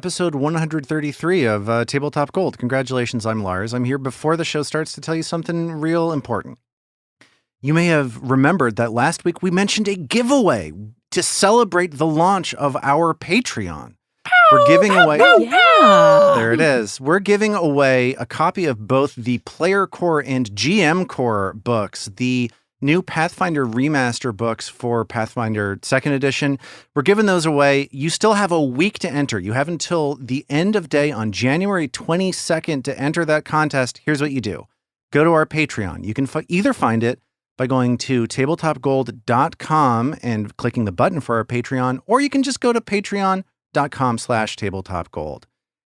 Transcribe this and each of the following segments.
episode 133 of Tabletop Gold. Congratulations, I'm Lars. I'm here before the show starts to tell you something real important. You may have remembered that last week we mentioned a giveaway to celebrate the launch of our Patreon. We're giving away... Yeah. There it is. We're giving away a copy of both the Player Core and GM Core books, the new Pathfinder remaster books for Pathfinder 2nd edition. We're giving those away. You still have a week to enter. You have until the end of day on January 22nd to enter that contest. Here's what you do. Go to our Patreon. You can either find it by going to tabletopgold.com and clicking the button for our Patreon, or you can just go to patreon.com/tabletopgold.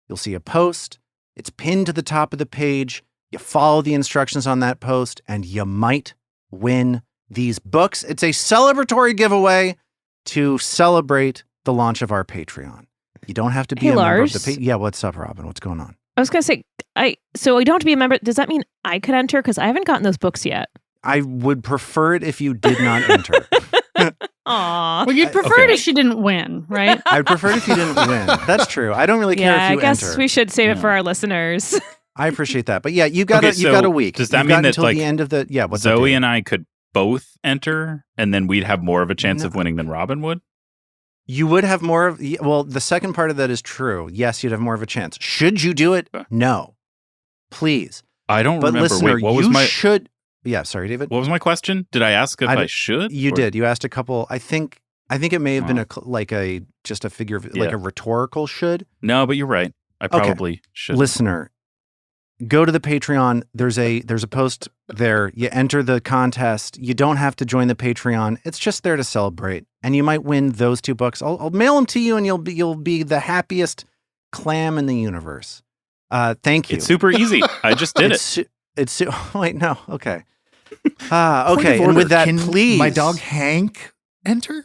You'll see a post. It's pinned to the top of the page. You follow the instructions on that post, and you might win these books. It's a celebratory giveaway to celebrate the launch of our Patreon. You don't have to be a member of the Yeah, what's up, Robin? What's going on? I was going to say, so I don't have to be a member. Does that mean I could enter? Because I haven't gotten those books yet. I would prefer it if you did not enter. Aw. Well, you'd prefer it if she didn't win, right? I'd prefer it if you didn't win. That's true. I don't really care if you enter. I guess we should save it for our listeners. I appreciate that. But yeah, you got a week. Does that mean that until the end of the Zoe and I could both enter and then we'd have more of a chance of winning than Robin would? You would have more of the second part of that is true. Yes, you'd have more of a chance. Should you do it? No. Please. I don't remember. Listener, Wait, what was my Yeah, sorry, David. What was my question? Did I ask if I should? You did. You asked a couple. I think it may have been a figure of like a rhetorical should. No, but you're right. I probably should. Listener, go to the Patreon. There's a post there. You enter the contest. You don't have to join the Patreon. It's just there to celebrate, and you might win those 2 books. I'll mail them to you, and you'll be the happiest clam in the universe. Thank you. It's super easy. I just did it. Wait, no. Okay. Okay. And with that, please. My dog Hank enter?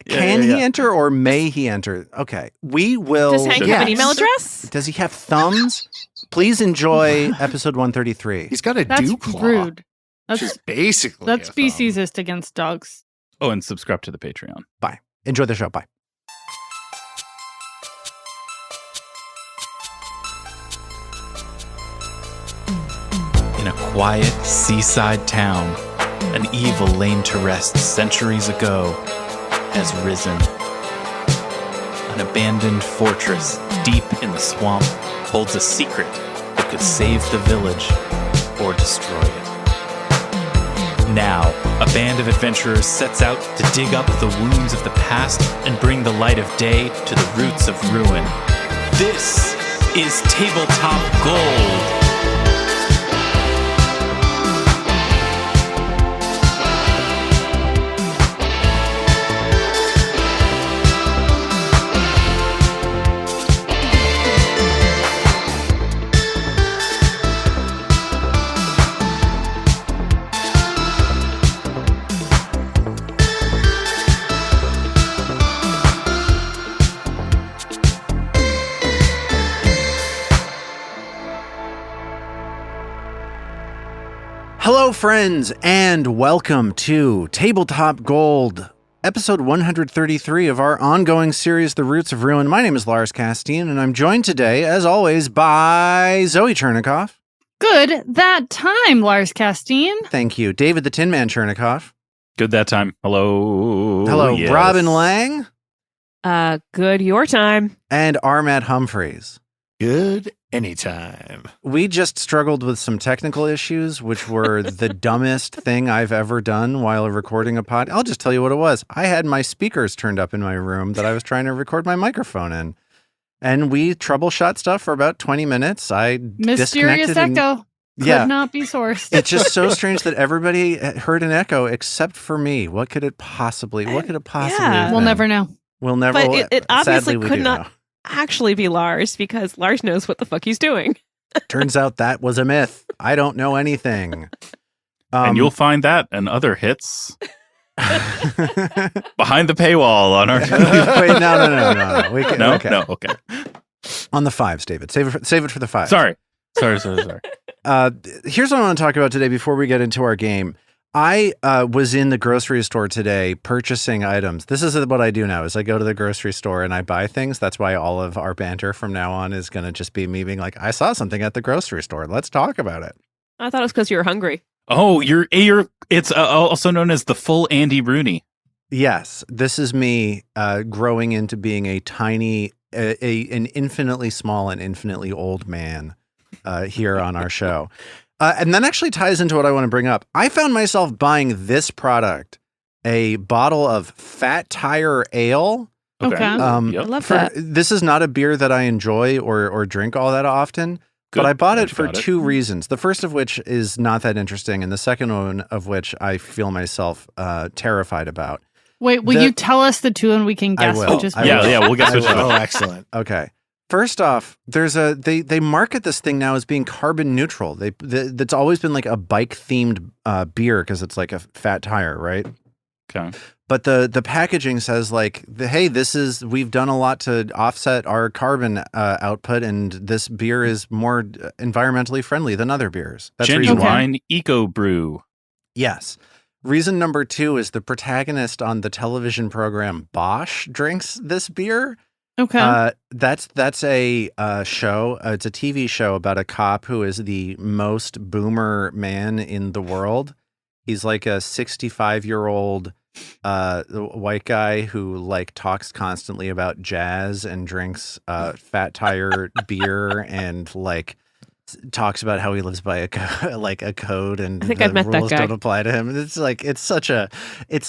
Can he enter or may he enter? Okay. We will. Does Hank have an email address? Does he have thumbs? Please enjoy episode 133. He's got a dew claw. Rude. That's just basically. That's speciesist against dogs. Oh, and subscribe to the Patreon. Bye. Enjoy the show. Bye. In a quiet seaside town, an evil laid to rest centuries ago has risen. An abandoned fortress deep in the swamp holds a secret that could save the village or destroy it. Now, a band of adventurers sets out to dig up the wounds of the past and bring the light of day to the roots of ruin. This is Tabletop Gold. Hello, friends, and welcome to Tabletop Gold, episode 133 of our ongoing series, The Roots of Ruin. My name is Lars Casteen, and I'm joined today, as always, by Zoe Chernicoff. Good that time, Lars Casteen. Thank you. David the Tin Man Chernicoff. Good that time. Hello. Hello, yes. Robin Lange. Good your time. And Armat Humphreys. Good anytime. We just struggled with some technical issues, which were the dumbest thing I've ever done while recording a pod. I'll just tell you what it was. I had my speakers turned up in my room that I was trying to record my microphone in. And we troubleshot stuff for about 20 minutes. Mysterious echo. Could not be sourced. It's just so strange that everybody heard an echo except for me. What could it possibly have We'll been? never know. We'll never. But it obviously sadly, could not actually be Lars because Lars knows what the fuck he's doing. Turns out that was a myth. I don't know anything. And you'll find that and other hits behind the paywall on our. Wait, no. Okay. On the fives, David. Save it for the fives. Sorry. Here's what I want to talk about today before we get into our game. I was in the grocery store today purchasing items. This is what I do now is I go to the grocery store and I buy things. That's why all of our banter from now on is going to just be me being like, I saw something at the grocery store. Let's talk about it. I thought it was because you were hungry. Oh, it's also known as the full Andy Rooney. Yes, this is me growing into being a tiny, an infinitely small and infinitely old man here on our show. And that actually ties into what I want to bring up. I found myself buying this product, a bottle of Fat Tire Ale. Okay. I love that. This is not a beer that I enjoy or drink all that often, but I bought it for two reasons. The first of which is not that interesting, and the second one of which I feel myself terrified about. Wait, will you tell us the two and we can guess which is which? Yeah, we'll guess which. Oh, excellent. Okay. First off, there's they market this thing now as being carbon neutral. That's always been like a bike themed beer because it's like a fat tire, right? Okay. But the packaging says like, hey, we've done a lot to offset our carbon output, and this beer is more environmentally friendly than other beers. That's Genuine Eco Brew. Yes. Reason number two is the protagonist on the television program Bosch drinks this beer. Okay. That's a show. It's a TV show about a cop who is the most boomer man in the world. He's like a 65-year-old white guy who like talks constantly about jazz and drinks Fat Tire beer and like talks about how he lives by a code and I think the I've met that rules guy. don't apply to him. It's like it's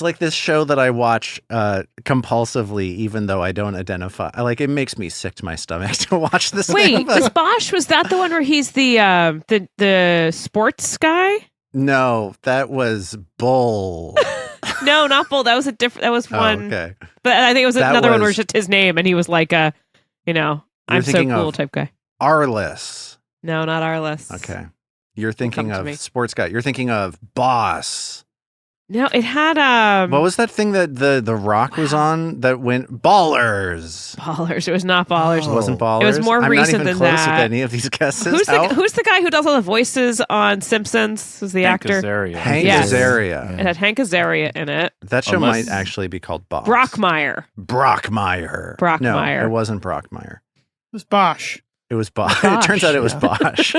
like this show that I watch compulsively, even though I don't identify. It makes me sick to my stomach to watch this. Wait, was Bosch? Was that the one where he's the sports guy? No, that was Bull. No, not Bull. That was a different. That was one. Okay, But I think it was another one where it's just his name, and he was like I'm so cool type guy. Arliss. No, not Arliss. Okay. You're thinking come to me. of sports guy. You're thinking of Boss. No, it had What was that thing that the Rock was on that went Ballers? Ballers. It was not Ballers. It wasn't Ballers. It was more I'm recent not even than close that. with any of these guesses. Who's the guy who does all the voices on Simpsons? Who's the Hank actor? Azaria. Hank Yes. Azaria. It had Hank Azaria in it. That show Unless- might actually be called Boss. Brockmire. Brockmire. Brockmire. No, it wasn't Brockmire. It was Bosch. It was Bosch. It turns out it was Bosch.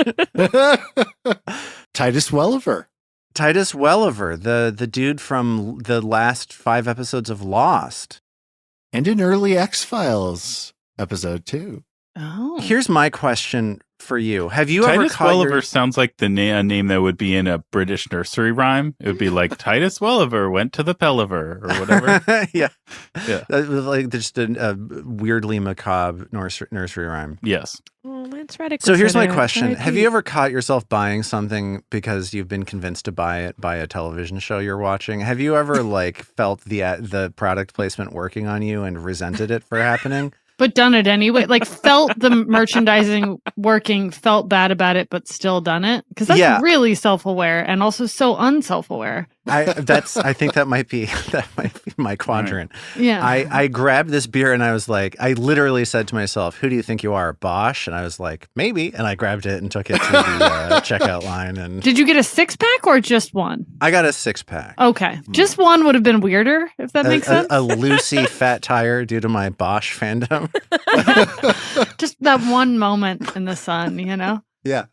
Titus Welliver. Titus Welliver, the dude from the last 5 episodes of Lost. And in early X-Files episode 2. Oh. Here's my question for you. Have you ever Titus caught Welliver sounds like a name that would be in a British nursery rhyme. It would be like Titus Welliver went to the Pelliver or whatever. Yeah. Yeah. Like just a weirdly macabre nursery rhyme. Yes. Oh, Lance Reddick. So was here's in my it. question. R.I.P. Have you ever caught yourself buying something because you've been convinced to buy it by a television show you're watching? Have you ever felt the product placement working on you and resented it for happening? But done it anyway. Like felt the merchandising working, felt bad about it, but still done it. Because that's really self-aware and also so unself-aware. I think that might be my quadrant. Right. Yeah. I grabbed this beer and I was like, I literally said to myself, "Who do you think you are, Bosch?" And I was like, "Maybe." And I grabbed it and took it to the checkout line. And Did you get a 6-pack or just one? I got a 6-pack. Okay, just one would have been weirder if that makes sense. A Lucy Fat Tire due to my Bosch fandom. Just that one moment in the sun, you know? Yeah.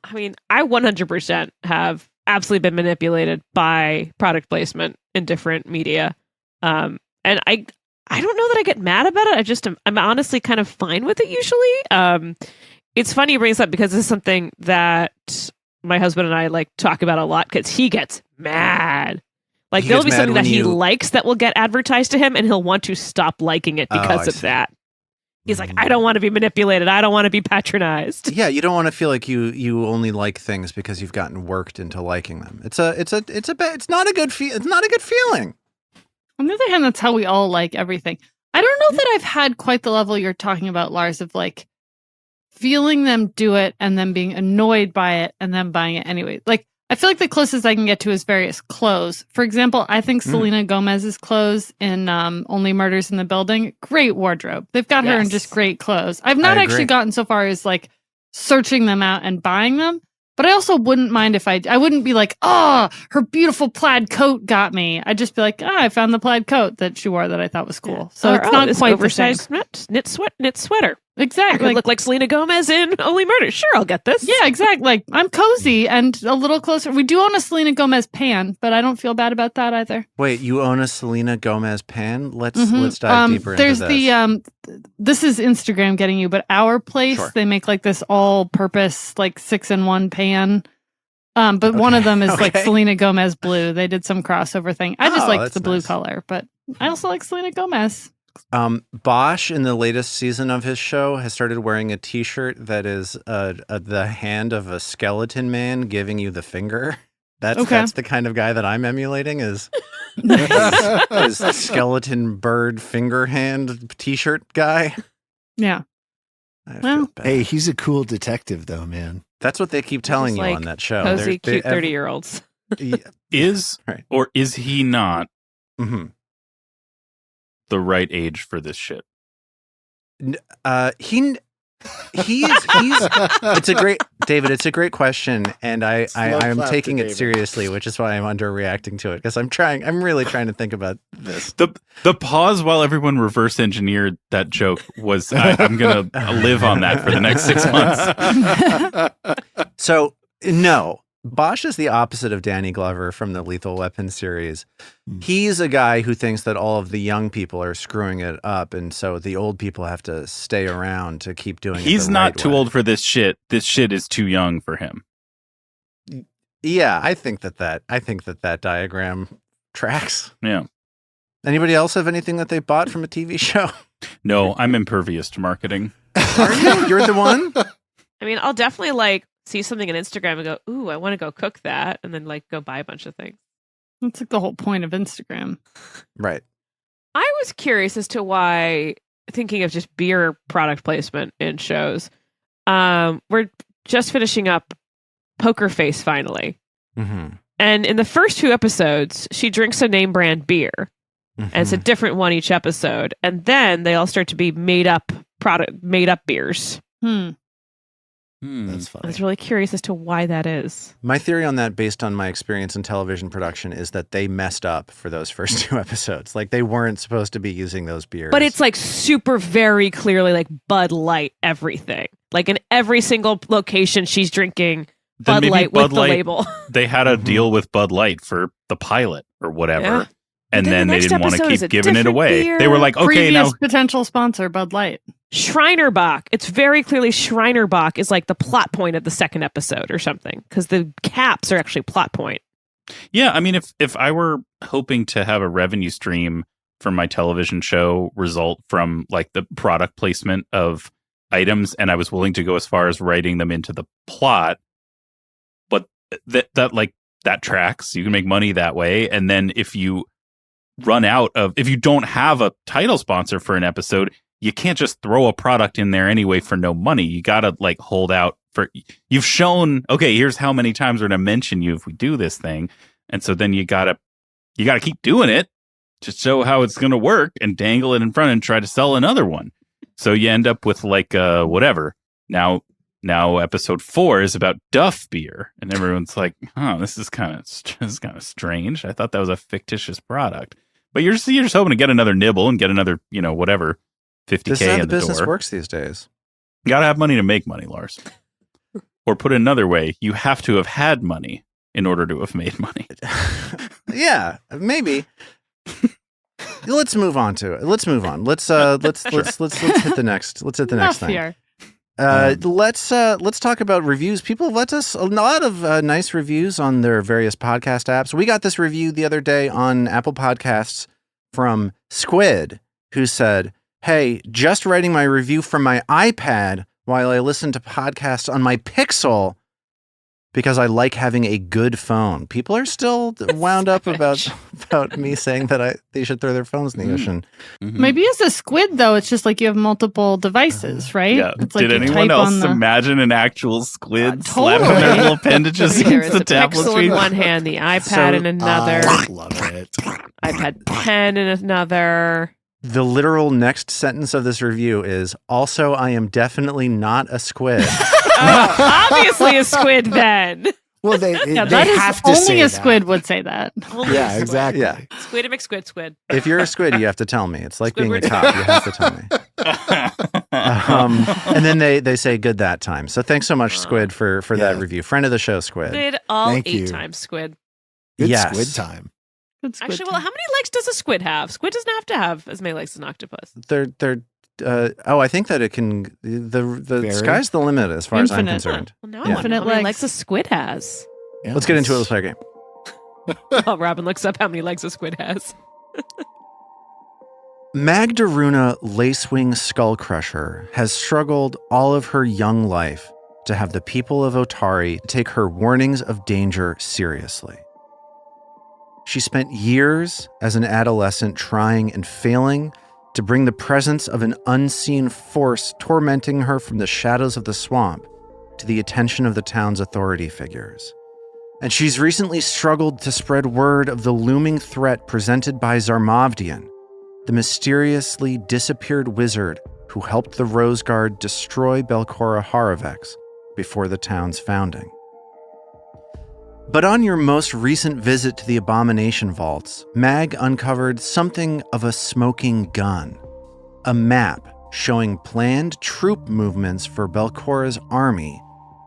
I mean, I 100% have absolutely been manipulated by product placement in different media. And I don't know that I get mad about it. I'm honestly kind of fine with it usually. It's funny you bring this up because this is something that my husband and I talk about a lot because he gets mad. There'll be something that he likes that will get advertised to him and he'll want to stop liking it because of that. He's like, I don't want to be manipulated. I don't want to be patronized. Yeah, you don't want to feel like you only like things because you've gotten worked into liking them. It's not a good feeling. On the other hand, that's how we all like everything. I don't know that I've had quite the level you're talking about, Lars, of feeling them do it and then being annoyed by it and then buying it anyway. I feel like the closest I can get to is various clothes. For example, I think Selena Gomez's clothes in Only Murders in the Building, great wardrobe. They've got her in just great clothes. I've not actually gotten so far as searching them out and buying them, But I also wouldn't mind if I wouldn't be like, oh, her beautiful plaid coat got me. I'd just be like, I found the plaid coat that she wore that I thought was cool. So it's not this quite the same. oversized knit sweater. I Exactly. could look like Selena Gomez in Only Murders. Sure, I'll get this. Yeah, exactly. Like, I'm cozy and a little closer. We do own a Selena Gomez pan, but I don't feel bad about that either. Wait, you own a Selena Gomez pan? Let's dive deeper into There's this. this is Instagram getting you, but Our Place, Sure. they make like this all-purpose like 6-in-1 pan. But one of them is like Okay. Selena Gomez blue. They did some crossover thing. I just Oh, like that's the blue nice. color, but I also like Selena Gomez. Bosch, in the latest season of his show, has started wearing a T-shirt that is the hand of a skeleton man giving you the finger. That's the kind of guy that I'm emulating. Is skeleton bird finger hand T-shirt guy. Yeah. I Well, feel bad. Hey, he's a cool detective, though, man. That's what they keep telling you like on that show. Cozy, They're- cute 30-year-olds. Is Right. or is he not Mhm. the right age for this shit? He's it's a great David, it's a great question, and I'm clap taking to it David. seriously, which is why I'm underreacting to it, because I'm really trying to think about this. The pause while everyone reverse engineered that joke was I'm gonna live on that for the next 6 months. So no, Bosch is the opposite of Danny Glover from the Lethal Weapon series. He's a guy who thinks that all of the young people are screwing it up, and so the old people have to stay around to keep doing it. He's the not right too way. old for this shit. This shit is too young for him. Yeah, I think that diagram tracks. Yeah. Anybody else have anything that they bought from a TV show? No, I'm impervious to marketing. Are you? You're the one? I mean, I'll definitely like see something on Instagram and go, ooh, I want to go cook that, and then like go buy a bunch of things. That's like the whole point of Instagram. Right. I was curious as to why, thinking of just beer product placement in shows, we're just finishing up Poker Face finally. Mm-hmm. And in the first 2 episodes, she drinks a name brand beer, and it's a different one each episode. And then they all start to be made up beers. That's funny. I was really curious as to why that is. My theory on that, based on my experience in television production, is that they messed up for those first 2 episodes. Like, they weren't supposed to be using those beers. But it's like super very clearly like Bud Light everything. Like in every single location she's drinking Then Bud maybe Light Bud with the Light- label. They had a deal with Bud Light for the pilot or whatever. Yeah. And But then then the they next didn't want to episode is keep a giving it different away. beer. They were like, okay, now Previous potential sponsor, Bud Light. Schreinerbach. It's very clearly Schreinerbach is like the plot point of the second episode or something, because the caps are actually plot point. Yeah, I mean, if I were hoping to have a revenue stream from my television show result from like the product placement of items, and I was willing to go as far as writing them into the plot, but that tracks. You can make money that way, and then if you don't have a title sponsor for an episode, you can't just throw a product in there anyway for no money. You gotta like hold out for. You've shown, okay, here's how many times we're gonna mention you if we do this thing, and so then you gotta keep doing it to show how it's gonna work and dangle it in front and try to sell another one. So you end up with like whatever. Now episode 4 is about Duff beer, and everyone's like, "Oh, this is kind of strange. I thought that was a fictitious product." But you're just hoping to get another nibble and get another, whatever, $50K This is how in the the business door. works these days. You gotta have money to make money, Lars. Or put it another way, you have to have had money in order to have made money. Yeah, maybe. Let's move on to it. Let's move on. Let's hit the next. Let's hit the next Enough thing. here. Let's talk about reviews. People have left us a lot of nice reviews on their various podcast apps. We got this review the other day on Apple Podcasts from Squid, who said, "Hey, just writing my review from my iPad while I listen to podcasts on my Pixel because I like having a good phone." People are still wound up about me saying that they should throw their phones in the ocean. Maybe as a squid, though, it's just like you have multiple devices, right? Yeah. It's like Did you anyone type on else the- imagine an actual squid Totally. slapping their little appendages There against is the a tablet Pixel in screen? one hand, the iPad So, in another, I love it. iPad Pen in another. The literal next sentence of this review is, "Also, I am definitely not a squid." Obviously a squid then. Well, they Yeah, they that is have to only say a that. squid would say that. Only Yeah, a squid. exactly. Yeah. Squid and McSquid. If you're a squid, you have to tell me. It's like being a Squidward. cop. You have to tell me. And then they say good that time. So thanks so much, Squid, for that Yeah. review. Friend of the show, Squid. Squid all Thank 8 you. times squid. Good Yes. squid time. Good squid Actually, well, time. how many legs does a squid have? Squid doesn't have to have as many legs as an octopus. They're I think that it can the Vary? sky's the limit as far as I'm Infinite. concerned. Well, now Yeah. I want to know Infinite how many legs. legs a squid has. Yeah, Let's get into it. Let's play a game. While Robin looks up how many legs a squid has. Magdaruna Lacewing Skullcrusher has struggled all of her young life to have the people of Otari take her warnings of danger seriously. She spent years as an adolescent trying and failing to bring the presence of an unseen force tormenting her from the shadows of the swamp to the attention of the town's authority figures. And she's recently struggled to spread word of the looming threat presented by Zarmavdian, the mysteriously disappeared wizard who helped the Rose Guard destroy Belcora Haravex before the town's founding. But on your most recent visit to the Abomination Vaults, Mag uncovered something of a smoking gun, a map showing planned troop movements for Belcora's army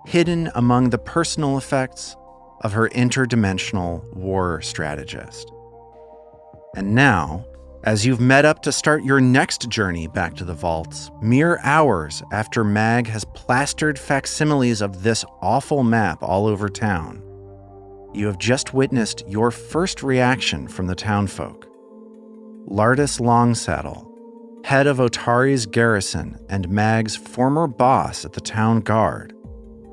hidden among the personal effects of her interdimensional war strategist. And now, as you've met up to start your next journey back to the vaults, mere hours after Mag has plastered facsimiles of this awful map all over town, you have just witnessed your first reaction from the townfolk. Lardis Longsaddle, head of Otari's garrison and Mag's former boss at the town guard,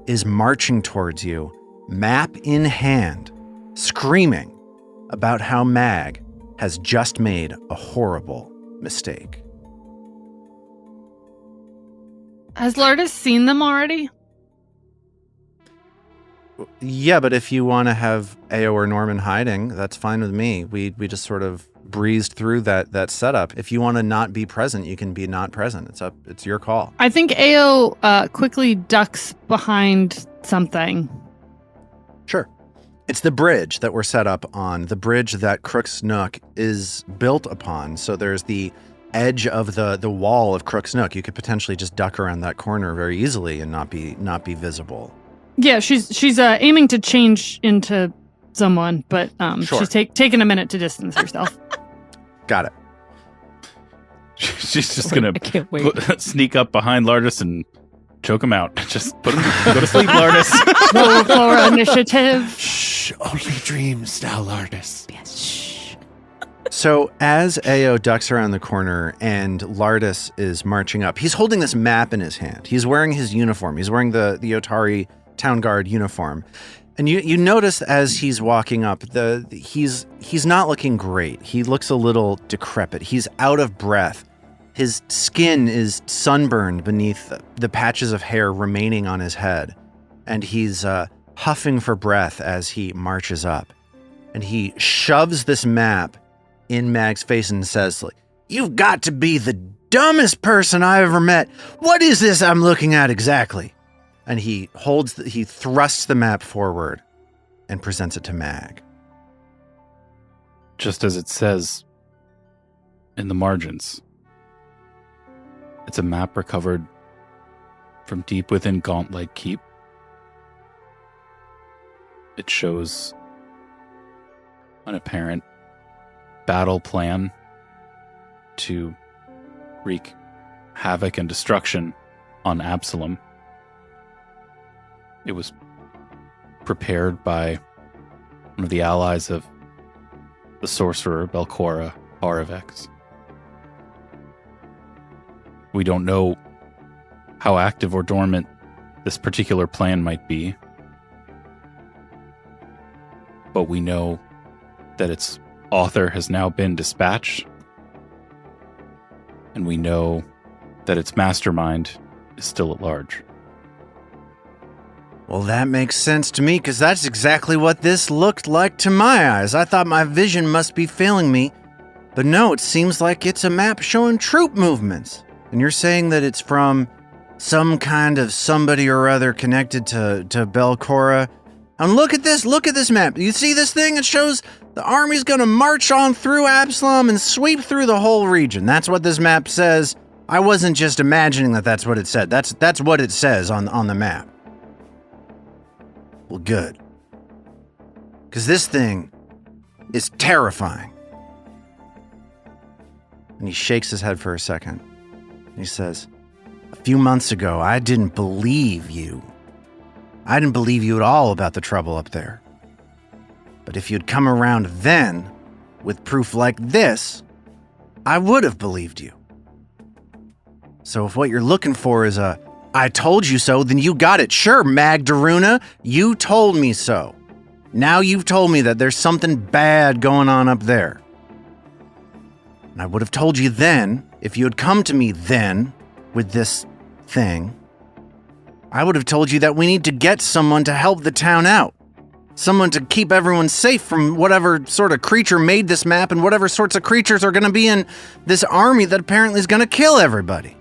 is marching towards you, map in hand, screaming about how Mag has just made a horrible mistake. Has Lardis seen them already? Yeah, but if you want to have Ao or Norman hiding, that's fine with me. We just sort of breezed through that setup. If you want to not be present, you can be not present. It's your call. I think Ao quickly ducks behind something. Sure. It's the bridge that we're set up on, the bridge that Crook's Nook is built upon. So there's the edge of the wall of Crook's Nook. You could potentially just duck around that corner very easily and not be visible. Yeah, she's aiming to change into someone, but Sure. she's taking a minute to distance herself. Got it. She's just gonna I can't wait. sneak up behind Lardis and choke him out. Just put him go to sleep, Lardis. Roll for initiative. Shh, only dreams now, Lardis. So as Ao ducks around the corner and Lardis is marching up, he's holding this map in his hand. He's wearing his uniform. He's wearing the Otari Town Guard uniform. And you notice as he's walking up, he's not looking great. He looks a little decrepit. He's out of breath. His skin is sunburned beneath the patches of hair remaining on his head. And he's huffing for breath as he marches up. And he shoves this map in Mag's face and says, "You've got to be the dumbest person I ever met. What is this I'm looking at exactly?" And he thrusts the map forward and presents it to Mag. Just as it says in the margins. It's a map recovered from deep within Gauntlet Keep. It shows an apparent battle plan to wreak havoc and destruction on Absalom. It was prepared by one of the allies of the sorcerer Belcora Haravex. We don't know how active or dormant this particular plan might be, but we know that its author has now been dispatched, and we know that its mastermind is still at large. Well, that makes sense to me, because that's exactly what this looked like to my eyes. I thought my vision must be failing me, but no, it seems like it's a map showing troop movements. And you're saying that it's from some kind of somebody or other connected to Belcora. And look at this map. You see this thing? It shows the army's gonna march on through Absalom and sweep through the whole region. That's what this map says. I wasn't just imagining that's what it said. That's what it says on the map. Well, good. Because this thing is terrifying. And he shakes his head for a second. He says, a few months ago, I didn't believe you. I didn't believe you at all about the trouble up there. But if you'd come around then, with proof like this, I would have believed you. So if what you're looking for is a, I told you so, then you got it. Sure, Magdaruna, you told me so. Now you've told me that there's something bad going on up there. And I would have told you then, if you had come to me then, with this thing, I would have told you that we need to get someone to help the town out. Someone to keep everyone safe from whatever sort of creature made this map and whatever sorts of creatures are going to be in this army that apparently is going to kill everybody.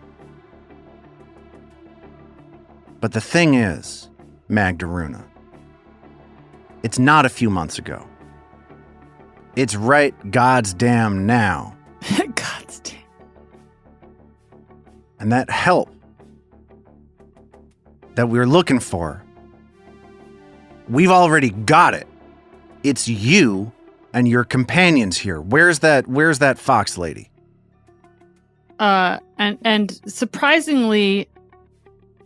But the thing is, Magdaruna, it's not a few months ago. It's right God's damn now. God's damn. And that help that we're looking for, we've already got it. It's you and your companions here. Where's that fox lady? And surprisingly,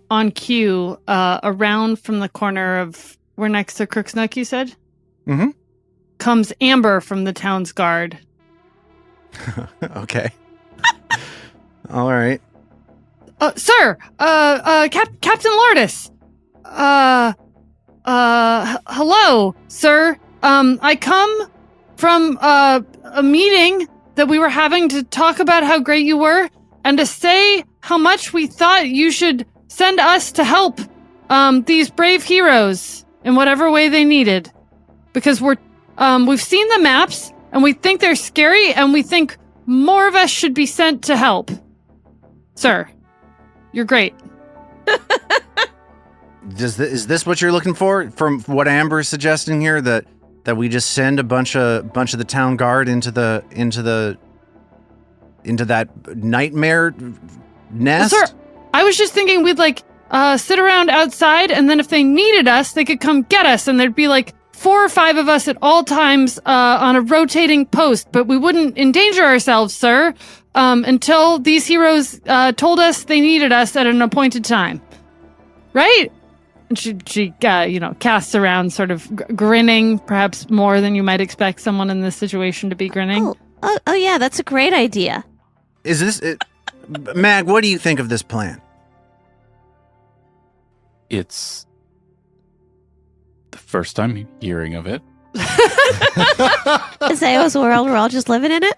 on cue, around from the corner of, we're next to Crooksnook, you said? Mm-hmm. Comes Amber from the town's guard. Okay. All right. Sir, Captain Lardis. Hello, sir. I come from a meeting that we were having to talk about how great you were and to say how much we thought you should send us to help these brave heroes in whatever way they needed. Because we've seen the maps and we think they're scary and we think more of us should be sent to help. Sir, you're great. Is this what you're looking for? From what Amber is suggesting here, that we just send a bunch of the town guard into that nightmare nest? Well, sir, I was just thinking we'd sit around outside, and then if they needed us, they could come get us, and there'd be 4 or 5 of us at all times on a rotating post, but we wouldn't endanger ourselves, sir, until these heroes told us they needed us at an appointed time. Right? And she casts around, sort of grinning, perhaps more than you might expect someone in this situation to be grinning. Oh yeah, that's a great idea. Is this it? Mag, what do you think of this plan? It's the first time hearing of it. Zayo's world, we're all just living in it.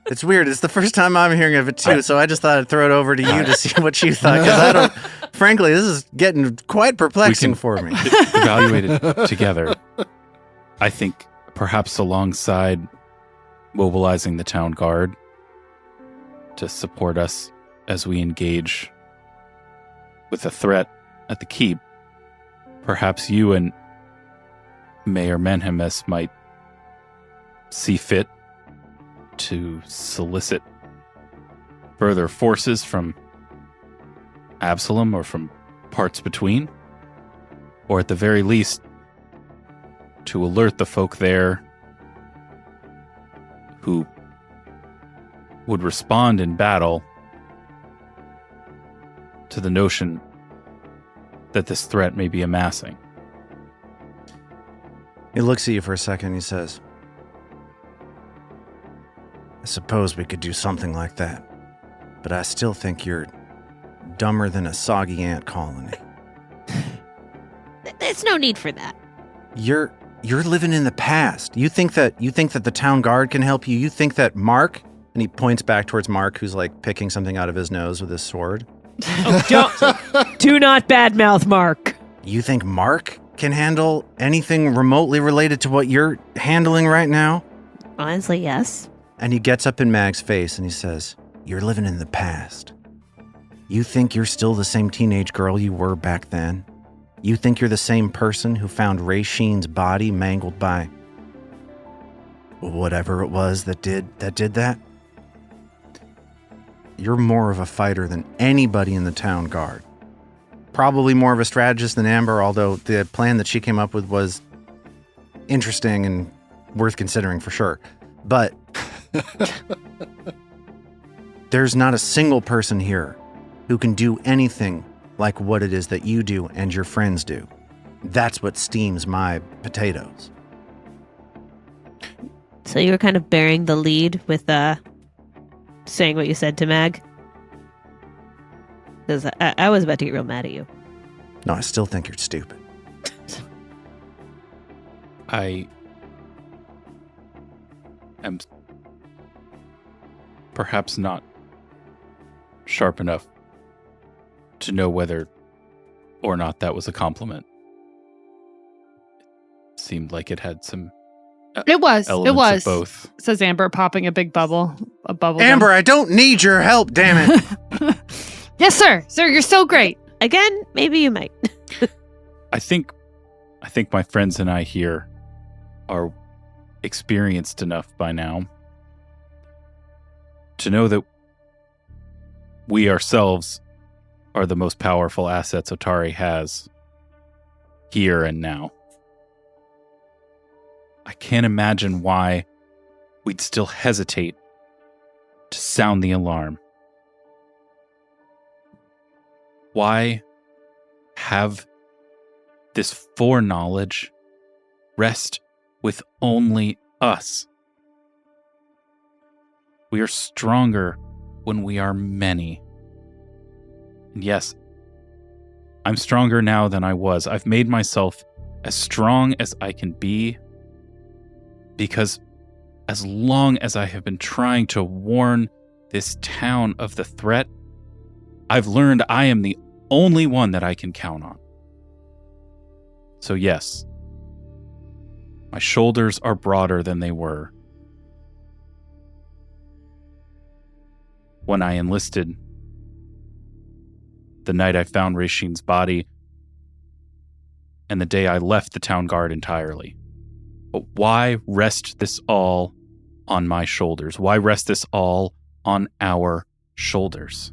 It's weird. It's the first time I'm hearing of it too, so I just thought I'd throw it over to you to see what you thought. Because frankly, this is getting quite perplexing for me. Evaluate it together. I think perhaps alongside mobilizing the town guard to support us as we engage with a threat at the keep, perhaps you and Mayor Menhemes might see fit to solicit further forces from Absalom or from parts between, or at the very least to alert the folk there who would respond in battle to the notion that this threat may be amassing. He looks at you for a second. He says, I suppose we could do something like that, but I still think you're dumber than a soggy ant colony. There's no need for that. You're living in the past. You think that the town guard can help you? You think that Mark, and he points back towards Mark, who's picking something out of his nose with his sword. Do not badmouth Mark. You think Mark can handle anything remotely related to what you're handling right now? Honestly, yes. And he gets up in Mag's face and he says, you're living in the past. You think you're still the same teenage girl you were back then? You think you're the same person who found Ray Sheen's body mangled by whatever it was that did that? You're more of a fighter than anybody in the town guard. Probably more of a strategist than Amber, although the plan that she came up with was interesting and worth considering for sure. But there's not a single person here who can do anything like what it is that you do and your friends do. That's what steams my potatoes. So you were kind of bearing the lead with saying what you said to Mag? Because I was about to get real mad at you. No, I still think you're stupid. I am perhaps not sharp enough to know whether or not that was a compliment. It seemed like it had some It was. elements of both. Says Amber, popping a big bubble. A bubble. Amber, I don't need your help, damn it. Yes, sir. Sir, you're so great. Again, maybe you might. I think my friends and I here are experienced enough by now to know that we ourselves are the most powerful assets Otari has here and now. I can't imagine why we'd still hesitate to sound the alarm. Why have this foreknowledge rest with only us? We are stronger when we are many. And yes, I'm stronger now than I was. I've made myself as strong as I can be because as long as I have been trying to warn this town of the threat, I've learned I am the only one that I can count on. So yes, my shoulders are broader than they were. When I enlisted, the night I found Rasheen's body, and the day I left the town guard entirely. But why rest this all on my shoulders? Why rest this all on our shoulders?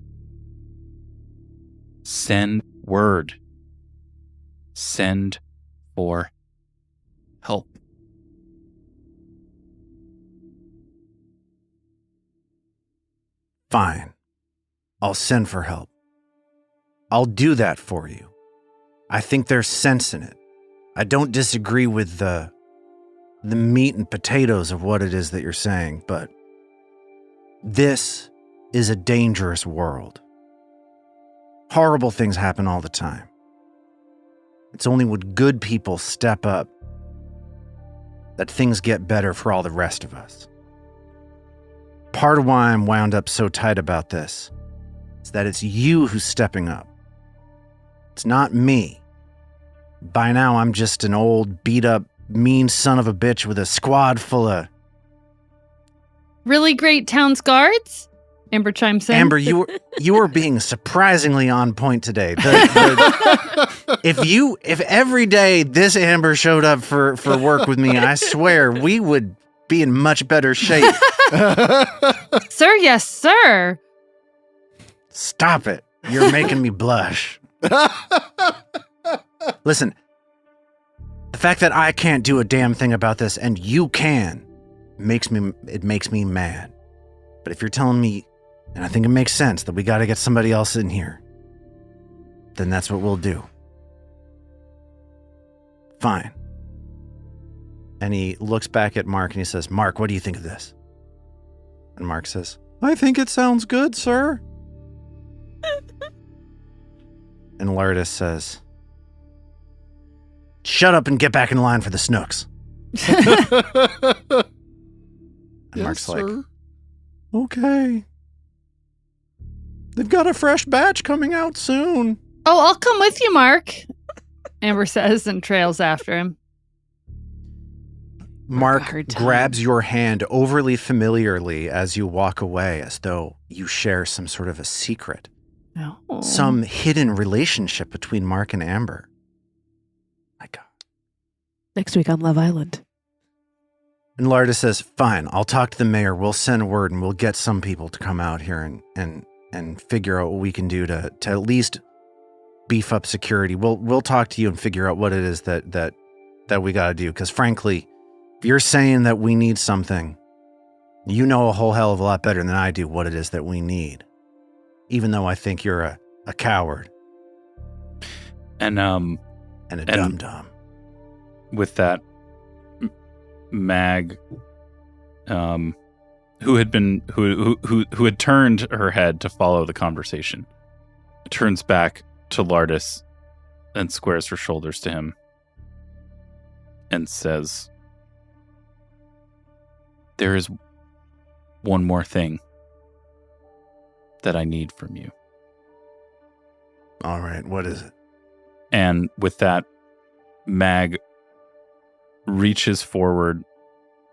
Send word. Send for help. Fine. I'll send for help. I'll do that for you. I think there's sense in it. I don't disagree with the meat and potatoes of what it is that you're saying, but this is a dangerous world. Horrible things happen all the time. It's only when good people step up that things get better for all the rest of us. Part of why I'm wound up so tight about this is that it's you who's stepping up. It's not me. By now, I'm just an old, beat-up, mean son of a bitch with a squad full of... Really great town's guards? Amber chimes in. Amber, you were being surprisingly on point today. If every day this Amber showed up for work with me, I swear we would be in much better shape. Sir, yes, sir. Stop it. You're making me blush. Listen, the fact that I can't do a damn thing about this and you can makes me mad. But if you're telling me, and I think it makes sense, that we got to get somebody else in here, then that's what we'll do. Fine. And he looks back at Mark and he says, Mark, what do you think of this? And Mark says, I think it sounds good, sir. And Lourdes says, shut up and get back in line for the snooks. And Mark's like, okay. They've got a fresh batch coming out soon. Oh, I'll come with you, Mark. Amber says and trails after him. Mark grabs your hand overly familiarly as you walk away, as though you share some sort of a secret. No. some hidden relationship between Mark and Amber. My God. Next week on Love Island. And Larda says, fine, I'll talk to the mayor. We'll send word and we'll get some people to come out here and figure out what we can do to at least beef up security. We'll talk to you and figure out what it is that we got to do. Because frankly, if you're saying that we need something, you know a whole hell of a lot better than I do what it is that we need. Even though I think you're a coward. And a dum-dum. With that, Mag, who had turned her head to follow the conversation, turns back to Lardis and squares her shoulders to him and says, "There is one more thing that I need from you." All right, what is it? And with that, Mag reaches forward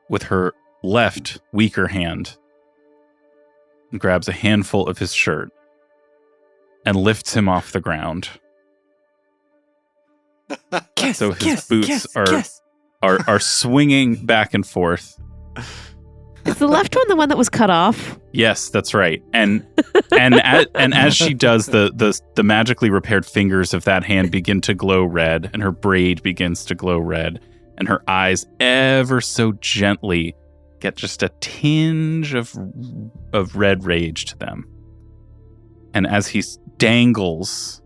with her left, weaker hand and grabs a handful of his shirt and lifts him off the ground. So his boots are swinging back and forth. Is the left one the one that was cut off? Yes, that's right. And as she does, the magically repaired fingers of that hand begin to glow red, and her braid begins to glow red, and her eyes ever so gently get just a tinge of red rage to them. And as he dangles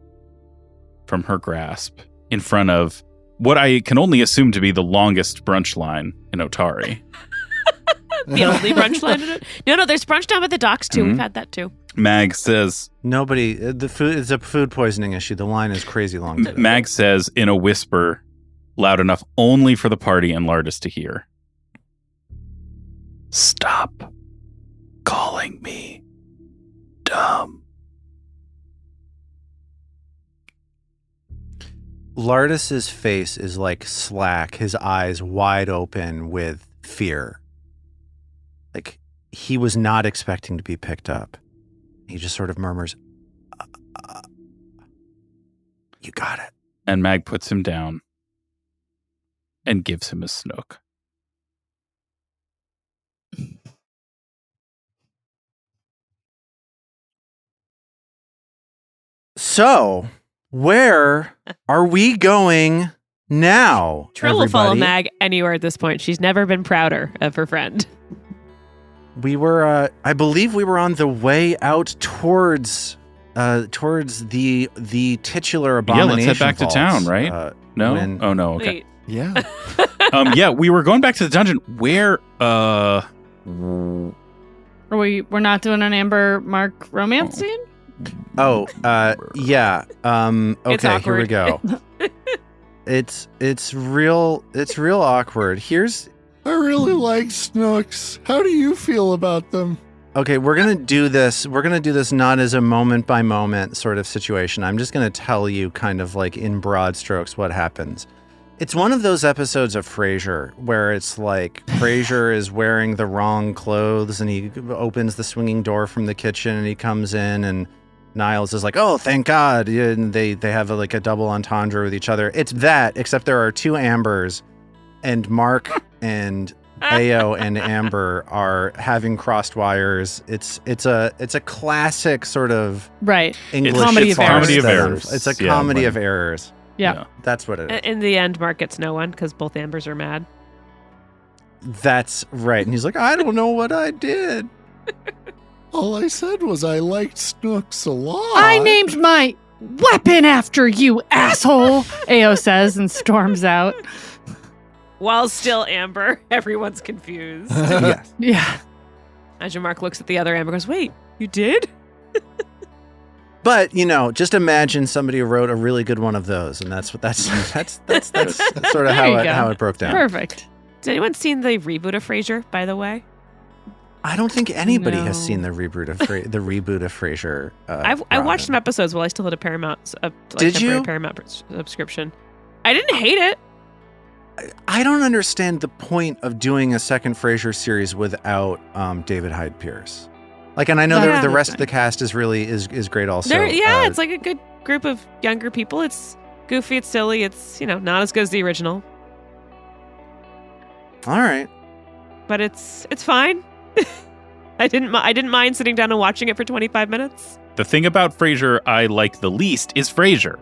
from her grasp in front of what I can only assume to be the longest brunch line in Otari. The only brunch line in it? No, there's brunch down at the docks too. Mm-hmm. We've had that too. Mag says... Nobody, the food, it's a food poisoning issue. The line is crazy long today. Mag says in a whisper, loud enough only for the party and Lardis to hear, "Stop calling me dumb." Lardis's face is like slack, his eyes wide open with fear. Like he was not expecting to be picked up. He just sort of murmurs, "You got it." And Mag puts him down and gives him a snook. So, where are we going now, Trill will follow everybody? Mag anywhere at this point. She's never been prouder of her friend. We were, I believe we were on the way out towards the titular Abomination. Yeah, let's head back to vault, to town, right? No? Oh, no, okay. Wait. Yeah. Yeah, we were going back to the dungeon. Where, Are we're not doing an Amber Mark romance scene? Oh, yeah. It's Okay, here we awkward. go. It's real awkward. I really like Snooks. How do you feel about them? Okay, we're going to do this. We're going to do this not as a moment by moment sort of situation. I'm just going to tell you kind of like in broad strokes what happens. It's one of those episodes of Frasier where it's like Frasier is wearing the wrong clothes and he opens the swinging door from the kitchen and he comes in and Niles is like, "Oh, thank God." And they have like a double entendre with each other. It's that, except there are two Ambers and Mark and Ao and Amber are having crossed wires. It's a classic sort of Right. English comedy of farce errors. that- Errors. It's a Yeah, comedy when- of errors. Yeah. That's what it is. In the end, Mark gets no one because both Ambers are mad. That's right. And he's like, "I don't know what I did." All I said was I liked Snooks a lot. I named my weapon after you, asshole, Ao says and storms out. While still Amber, everyone's confused. Yes. Yeah. Imagine Mark looks at the other Amber and goes, "Wait, you did?" But, just imagine somebody wrote a really good one of those, and that's sort of There you go. how it broke down. Perfect. Has anyone seen the reboot of Frasier, by the way? I don't think anybody has No. seen the reboot of Frasier. I watched some episodes while I still had a Paramount, Did you? temporary Paramount subscription. I didn't hate it. I don't understand the point of doing a second Frasier series without David Hyde Pierce. Like, and I know Yeah. the rest of the cast is really is great also. It's like a good group of younger people. It's goofy, it's silly, it's, not as good as the original, all right. but it's fine. I didn't mind sitting down and watching it for 25 minutes. The thing about Frasier I like the least is Frasier.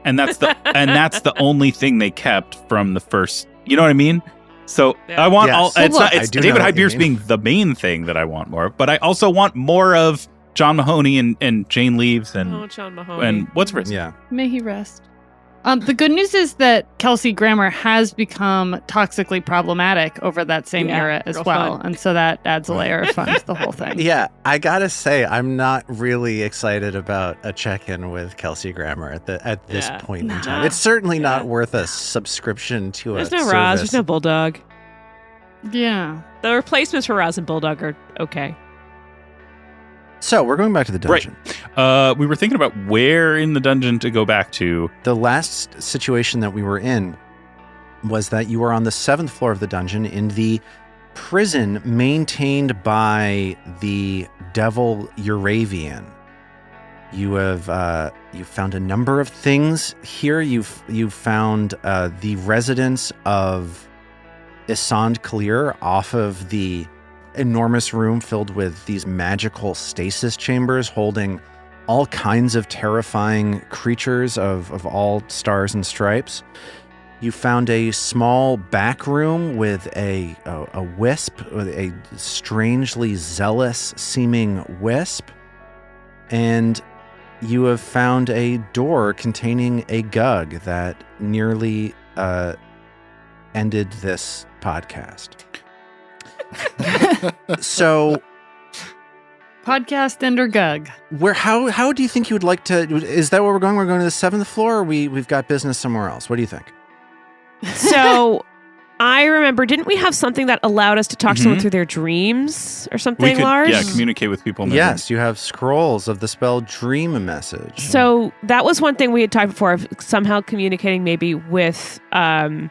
And that's the only thing they kept from the first, you know what I mean? So Yeah. I want Yes. all Well, it's look, not I it's do David know Hyde what you Pierce mean. being the main thing that I want more of, but I also want more of John Mahoney and Jane Leaves and John Mahoney. and what's his Yeah. May he rest. The good news is that Kelsey Grammer has become toxically problematic over that same Yeah, era as real well. fun. And so that adds a layer of fun to the whole thing. Yeah, I gotta say, I'm not really excited about a check-in with Kelsey Grammer at this Yeah. point in Nah. time. It's certainly not Yeah. worth a subscription to There's a no service. Roz, there's no Bulldog. Yeah. The replacements for Roz and Bulldog are okay. So we're going back to the dungeon. We were thinking about where in the dungeon to go back to. The last situation that we were in was that you were on the 7th floor of the dungeon in the prison maintained by the devil Euravian. You have you found a number of things here. You've found the residence of Isand Kalir off of the enormous room filled with these magical stasis chambers holding all kinds of terrifying creatures of all stars and stripes. You found a small back room with a wisp, with a strangely zealous seeming wisp, and you have found a door containing a Gug that nearly ended this podcast. So, Podcast Ender Gug. how do you think you would like to? Is that where we're going? We're going to the 7th floor, or we've got business somewhere else? What do you think? So I remember, didn't we have something that allowed us to talk to someone Mhm. through their dreams or We something, could Lars? communicate with people in the Yes, you have scrolls of the spell Dream Message. So that was one thing we had talked before of somehow communicating maybe with Carmen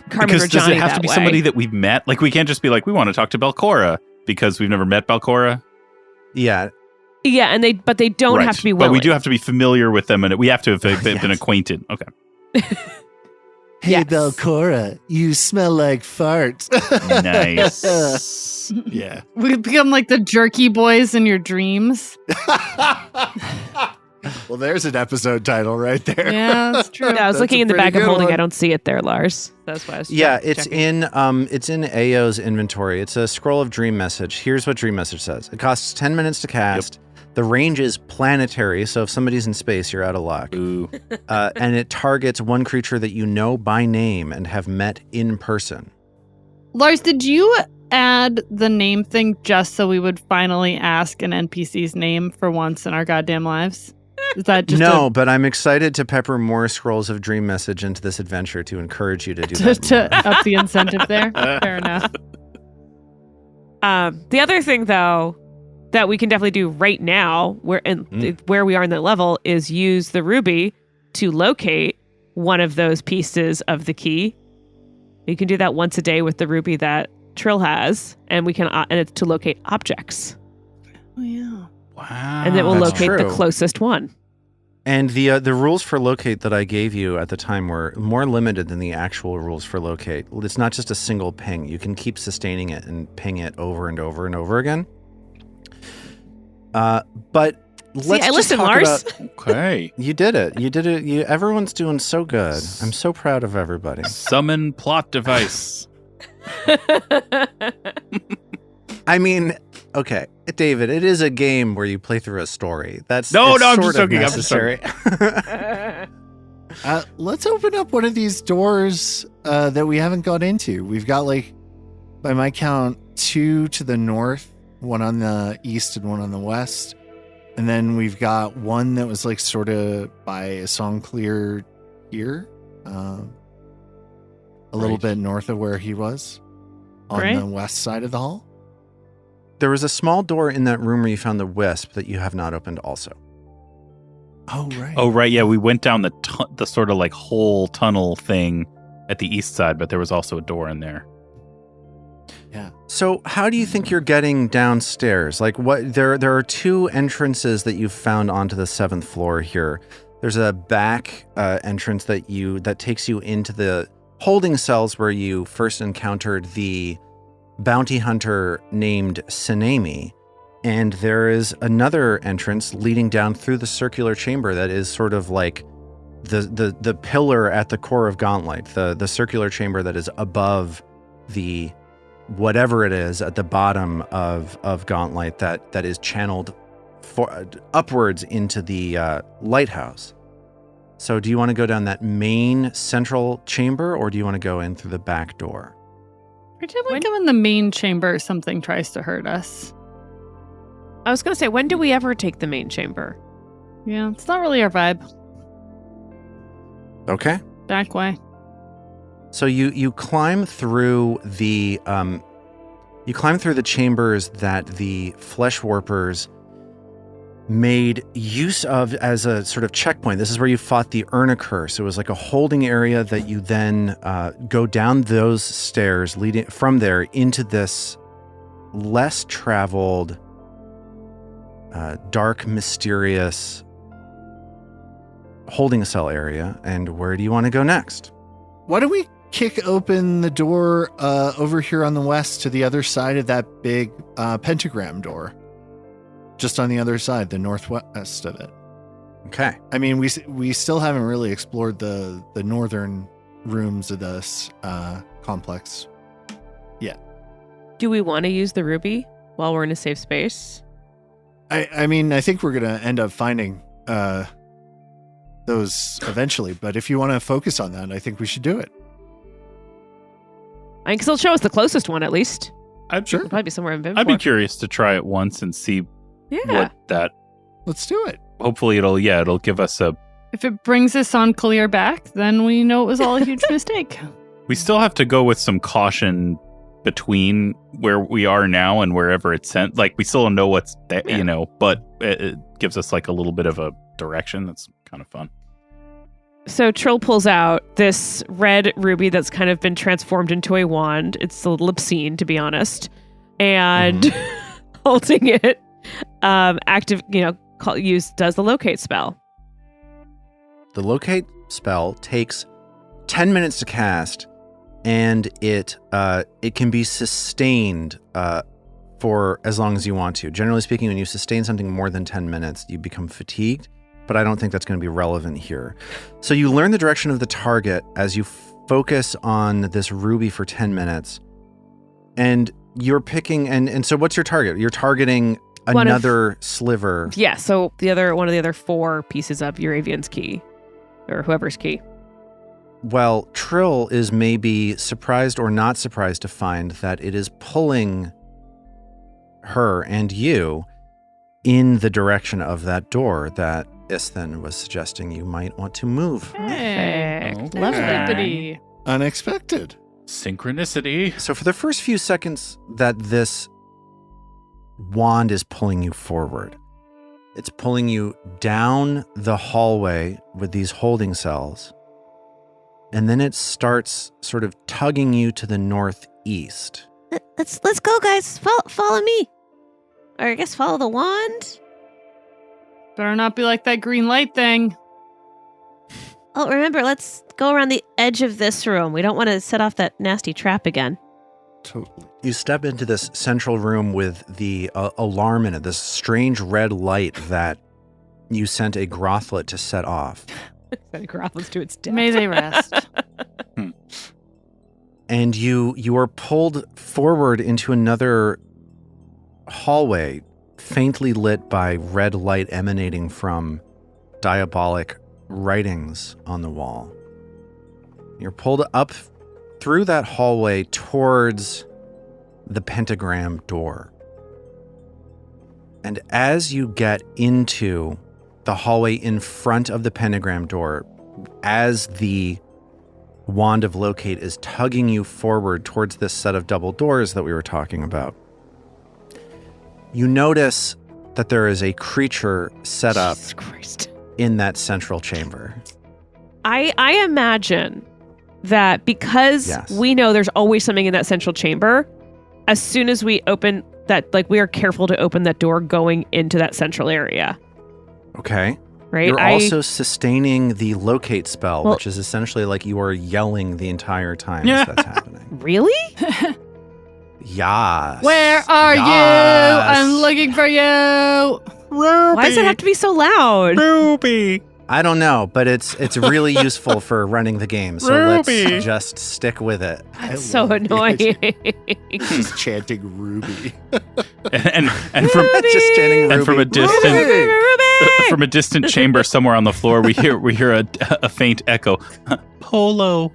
because or does Johnny it have that to be way. somebody that we've met? Like we can't just be like, we want to talk to Belcora because we've never met Belcora. Yeah, Yeah, and they don't Right. have to be But willing. we do have to be familiar with them, and we have to have been Yes. acquainted. Okay. Hey, Yes. Belcora, you smell like farts. Nice. Yeah. We become like the jerky boys in your dreams. Well, there's an episode title right there. Yeah, that's true. Yeah, I was That's looking a in the pretty bag I'm good holding. one. I don't see it there, Lars. That's why I was yeah, checking. it's in Ao's inventory. It's a scroll of Dream Message. Here's what Dream Message says: it costs 10 minutes to cast. The range is planetary, so if somebody's in space, you're out of luck. Ooh. And it targets one creature that you know by name and have met in person. Lars, did you add the name thing just so we would finally ask an NPC's name for once in our goddamn lives? Is that just No, but I'm excited to pepper more scrolls of Dream Message into this adventure to encourage you to do to, that. to more. up the incentive there? Fair enough. The other thing, though, that we can definitely do right now, where we are in that level, is use the ruby to locate one of those pieces of the key. You can do that once a day with the ruby that Trill has, and we can and it's to locate objects, Oh, yeah. Wow. and it will That's locate the true. closest one. And the rules for locate that I gave you at the time were more limited than the actual rules for locate. It's not just a single ping. You can keep sustaining it and ping it over and over and over again. But let's I just listened, talk Lars. about- Okay. You did it. You did it. Everyone's doing so good. I'm so proud of everybody. Summon plot device. I mean, okay, David, it is a game where you play through a story. It's I'm just sort of joking, I'm just necessary. Let's open up one of these doors that we haven't got into. We've got, like, by my count, 2 to the north, one on the east and one on the west. And then we've got one that was, like, sort of by a song clear here, a little Right. bit north of where he was on Right. the west side of the hall. There was a small door in that room where you found the wisp that you have not opened also. Oh, right. Oh, right. Yeah, we went down the sort of like whole tunnel thing at the east side, but there was also a door in there. Yeah. So how do you think you're getting downstairs? Like what there are two entrances that you've found onto the 7th floor here. There's a back entrance that takes you into the holding cells where you first encountered the bounty hunter named Sinami. And there is another entrance leading down through the circular chamber that is sort of like the pillar at the core of Gauntlet, the circular chamber that is above the whatever it is at the bottom of Gauntlet that is channeled upwards into the lighthouse. So do you want to go down that main central chamber, or do you want to go in through the back door? Every time we go in the main chamber, something tries to hurt us. I was going to say, when do we ever take the main chamber? Yeah, it's not really our vibe. Okay. Back way. So you climb through the chambers that the flesh warpers made use of as a sort of checkpoint. This is where you fought the Chernicoff. It was like a holding area that you then go down those stairs leading from there into this less traveled, dark, mysterious holding cell area. And where do you want to go next? Why don't we kick open the door over here on the west to the other side of that big pentagram door? Just on the other side, the northwest of it. Okay. I mean, we still haven't really explored the northern rooms of this complex yet. Do we want to use the ruby while we're in a safe space? I mean, I think we're going to end up finding those eventually, but if you want to focus on that, I think we should do it. I think it'll show us the closest one, at least. I'd Sure. It'll probably be somewhere in Vim. I'd be curious to try it once and see what that. Let's do it. Hopefully, it'll give us a. If it brings us on clear back, then we know it was all a huge mistake. We still have to go with some caution between where we are now and wherever it's sent. Like, we still don't know what's there, but it gives us like a little bit of a direction. That's kind of fun. So Trill pulls out this red ruby that's kind of been transformed into a wand. It's a little obscene, to be honest. And holding it, does the locate spell. The locate spell takes 10 minutes to cast, and it can be sustained for as long as you want to. Generally speaking, when you sustain something more than 10 minutes, you become fatigued, but I don't think that's going to be relevant here. So you learn the direction of the target as you focus on this ruby for 10 minutes, and you're picking, and so what's your target? You're targeting another sliver. Yeah, so one of the other 4 pieces of Euravian's key, or whoever's key. Well, Trill is maybe surprised or not surprised to find that it is pulling her and you in the direction of that door that Isthan was suggesting you might want to move. Hey, Okay. lovely. Unexpected. Synchronicity. So for the first few seconds that this wand is pulling you forward, it's pulling you down the hallway with these holding cells, and then it starts sort of tugging you to the northeast. Let's go, guys. Follow me. Or I guess follow the wand. Better not be like that green light thing. Oh, remember, let's go around the edge of this room. We don't want to set off that nasty trap again. Totally. You step into this central room with the alarm in it, this strange red light that you sent a Grothlet to set off. Send Grothlet's to its death. May they rest. And you are pulled forward into another hallway, faintly lit by red light emanating from diabolic writings on the wall. You're pulled up through that hallway towards the pentagram door. And as you get into the hallway in front of the pentagram door, as the wand of locate is tugging you forward towards this set of double doors that we were talking about, you notice that there is a creature set up Jesus Christ. in that central chamber. I imagine that because Yes. we know there's always something in that central chamber, as soon as we open that, like, we are careful to open that door going into that central area. Okay. Right? You're also sustaining the locate spell, Well- which is essentially like you are yelling the entire time as that's happening. Really? Yas. Where are you? I'm looking for you. Ruby! Why does it have to be so loud? Ruby! I don't know, but it's really useful for running the game. So Ruby. let's just stick with it. That's so annoying. Just chanting Ruby. And from Just chanting Ruby. and from a distant Ruby! from a distant chamber somewhere on the floor, we hear a faint echo. Polo.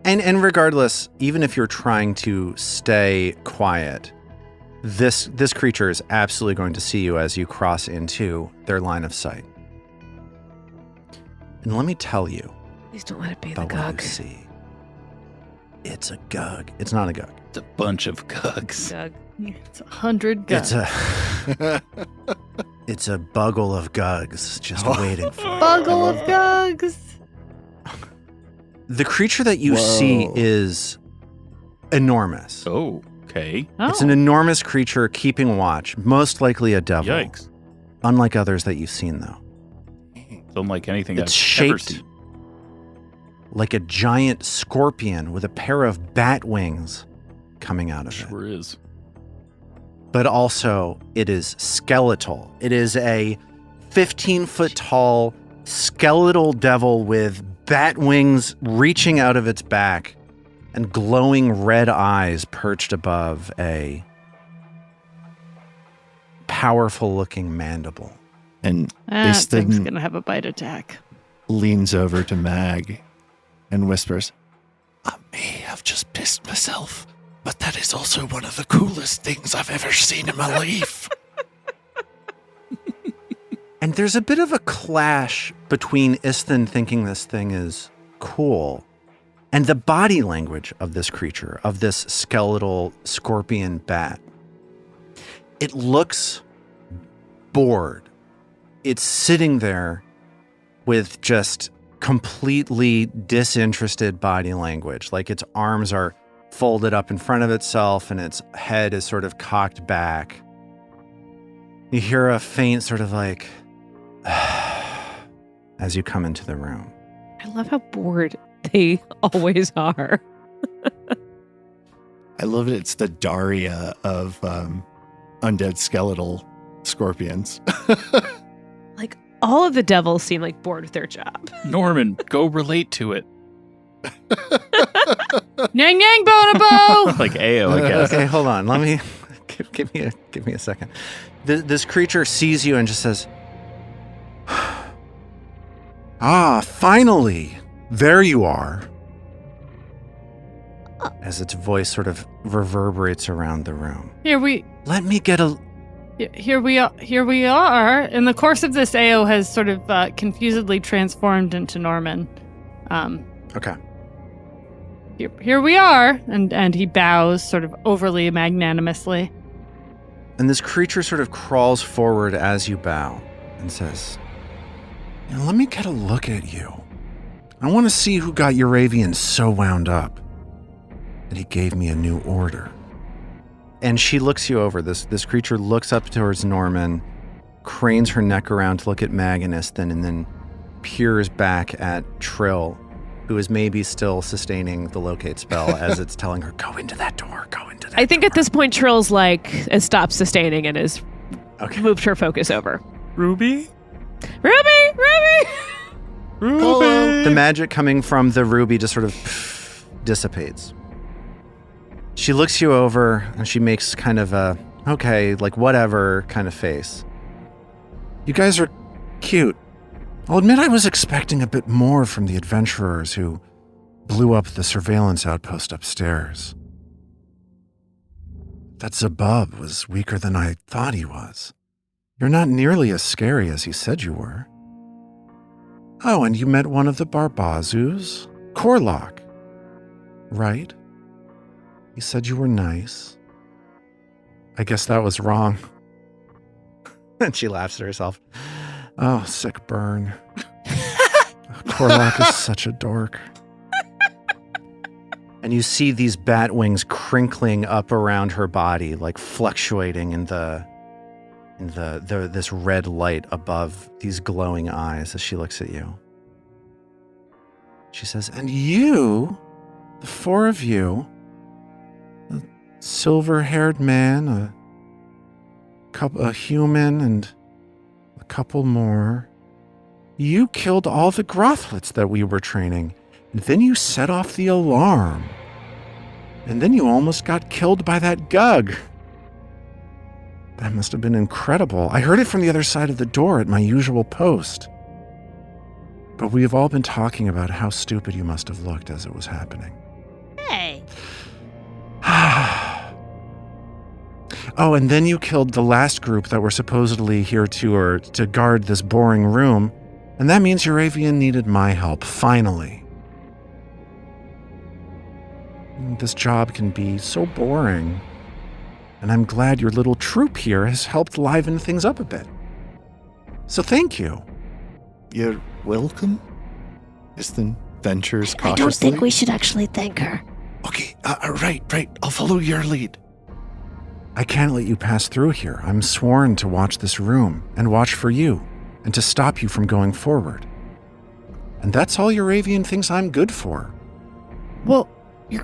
And regardless, even if you're trying to stay quiet, this creature is absolutely going to see you as you cross into their line of sight. And let me tell you Please don't let it be the about what you Gug. see. It's a Gug. It's not a Gug. It's a bunch of Gugs. Gug. It's 100 guns. It's a Buggle of Gugs just waiting for you. Buggle of Gugs. The creature that you see Whoa. is enormous. Oh, okay. Oh. It's an enormous creature keeping watch, most likely a devil. Yikes. Unlike others that you've seen, though. It's unlike anything It's I've ever shaped seen. like a giant scorpion with a pair of bat wings coming out of it. Sure is. But also, it is skeletal. It is a 15-foot tall skeletal devil with bat wings reaching out of its back and glowing red eyes perched above a powerful-looking mandible. And That thing's Easton going to have a bite attack. leans over to Mag and whispers, I may have just pissed myself, but that is also one of the coolest things I've ever seen in my life. And there's a bit of a clash between Istin thinking this thing is cool and the body language of this creature, of this skeletal scorpion bat. It looks bored. It's sitting there with just completely disinterested body language. Like its arms are folded up in front of itself and its head is sort of cocked back. You hear a faint sort of like as you come into the room. I love how bored they always are. I love it. It's the Daria of undead skeletal scorpions. Like, all of the devils seem like bored with their job. Norman, go relate to it. Nyang nyang bonobo! Like AO, I guess. Okay, hold on. Let me give me a second. This creature sees you and just says, "Ah, finally, there you are." As its voice sort of reverberates around the room. Here we Let me get a. Here we are. In the course of this, AO has sort of confusedly transformed into Norman. Okay. Here we are, and he bows sort of overly magnanimously. And this creature sort of crawls forward as you bow and says, "Let me get a look at you. I want to see who got Euravian so wound up that he gave me a new order." And she looks you over. This creature looks up towards Norman, cranes her neck around to look at Mag and Istin, and then peers back at Trill, who is maybe still sustaining the locate spell as it's telling her, "Go into that door, go into that I think door." at this point, Trill's like, has stopped sustaining and has Okay. moved her focus over. Ruby? Ruby! Ruby! The magic coming from the ruby just sort of dissipates. She looks you over and she makes kind of a, okay, like whatever kind of face. "You guys are cute. I'll admit I was expecting a bit more from the adventurers who blew up the surveillance outpost upstairs. That Zabub was weaker than I thought he was. You're not nearly as scary as you said you were. Oh, and you met one of the Barbazus, Corlock, right? You said you were nice. I guess that was wrong." And she laughs at herself. "Oh, sick burn. Corlock is such a dork." And you see these bat wings crinkling up around her body, like fluctuating in this red light above these glowing eyes as she looks at you. She says, and you, the four of you, a silver-haired man, a human, and a couple more, you killed all the grothlets that we were training. And then you set off the alarm. And then you almost got killed by that Gug. That must have been incredible. I heard it from the other side of the door at my usual post. But we have all been talking about how stupid you must have looked as it was happening. Hey. Oh, and then you killed the last group that were supposedly here to guard this boring room. And that means Euravian needed my help, finally. This job can be so boring. And I'm glad your little troop here has helped liven things up a bit. So thank you. You're welcome. Iston ventures cautiously. I don't think we should actually thank her. Okay, right. I'll follow your lead. I can't let you pass through here. I'm sworn to watch this room and watch for you and to stop you from going forward. And that's all Euravian thinks I'm good for. Well, you're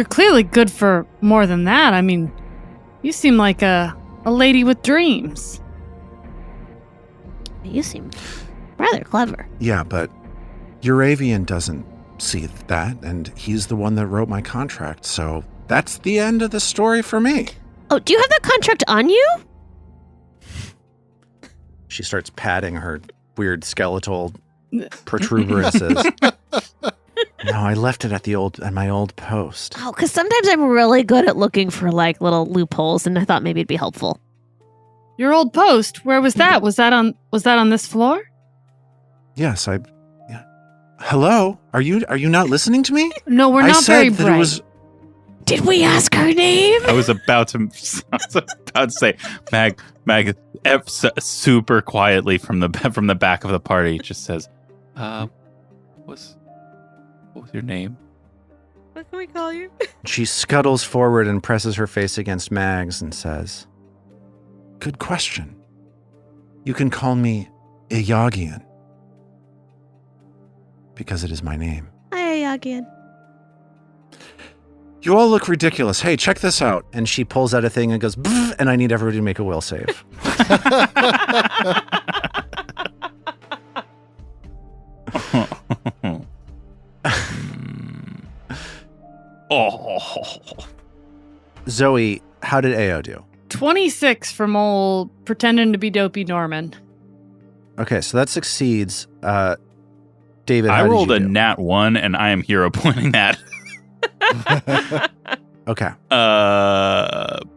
clearly good for more than that. I mean, you seem like a lady with dreams. You seem rather clever. Yeah, but Euravian doesn't see that, and he's the one that wrote my contract, so that's the end of the story for me. Oh, do you have that contract on you? She starts patting her weird skeletal protuberances. No, I left it at my old post. Oh, because sometimes I'm really good at looking for like little loopholes, and I thought maybe it'd be helpful. Your old post, where was that? Was that on this floor? Yes, Hello? Are you not listening to me? No, we're not very bright. Did we ask her name? I was about to say, Mag, super quietly from the back of the party, just says, "What was your name?" What can we call you? She scuttles forward and presses her face against Mag's and says, "Good question. You can call me Eyagian, because it is my name." Hi, Eyagian. You all look ridiculous. Hey, check this out. And she pulls out a thing and goes, "Bzz," and I need everybody to make a will save. Zoe, how did AO do? 26 from old pretending to be dopey Norman. Okay, so that succeeds. David, how I did rolled you a do? nat 1, and I am hero pointing that. Okay.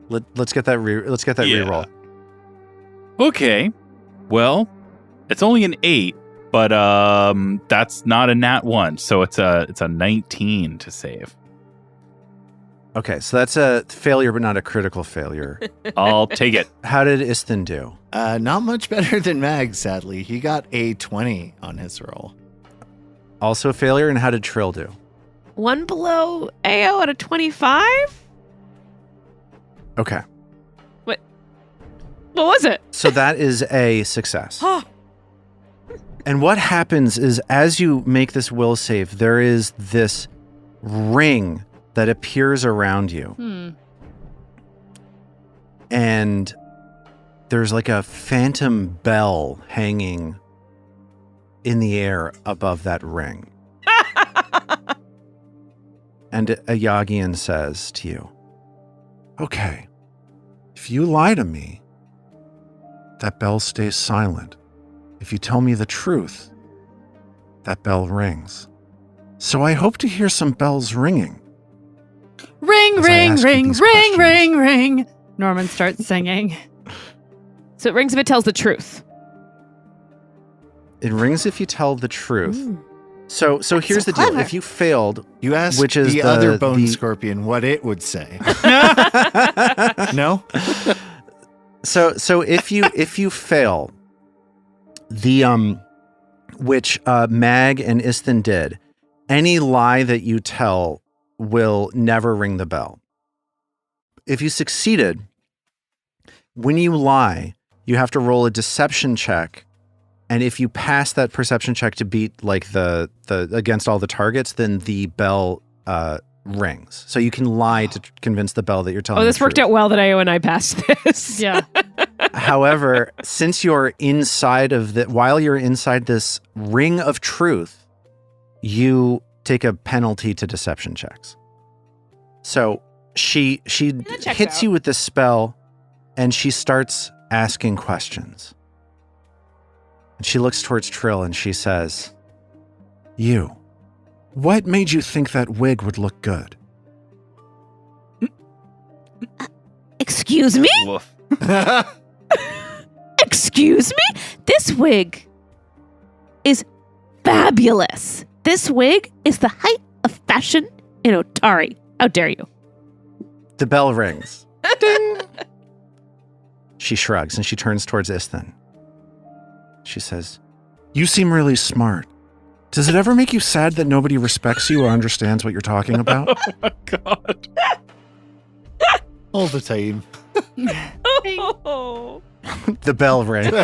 Let's get that reroll. Okay. Well, it's only an 8, but that's not a nat 1, so it's a 19 to save. Okay, so that's a failure, but not a critical failure. I'll take it. How did Iston do? Not much better than Mag, sadly. He got a 20 on his roll. Also a failure, and how did Trill do? One below AO at a 25? Okay. What was it? So that is a success. And what happens is, as you make this will save, there is this ring that appears around you. And there's like a phantom bell hanging in the air above that ring. And Eyagian says to you, "Okay, if you lie to me, that bell stays silent. If you tell me the truth, that bell rings. So I hope to hear some bells ringing." Ring, As I ring, ask you ring, these ring, questions. ring, ring. Norman starts singing. So it rings if it tells the truth. It rings if you tell the truth. So here's so the deal. clever. If you failed, You asked which is the other bone scorpion what it would say. No? so if you fail, the which Mag and Iston did, any lie that you tell will never ring the bell. If you succeeded, when you lie, you have to roll a deception check. And if you pass that perception check to beat like the against all the targets, then the bell rings. So you can lie to convince the bell that you're telling. Oh, this worked out well that AO and I passed this. Yeah. However, since you're while you're inside this ring of truth, you take a penalty to deception checks. So she checks hits out. you with this spell, and she starts asking questions. And she looks towards Trill and she says, "You, what made you think that wig would look good?" Excuse me? Woof. Excuse me? This wig is fabulous. This wig is the height of fashion in Otari. How dare you? The bell rings. Ding! She shrugs and she turns towards Isthan. She says, "You seem really smart. Does it ever make you sad that nobody respects you or understands what you're talking about?" Oh my god. All the time. Oh. The bell rings.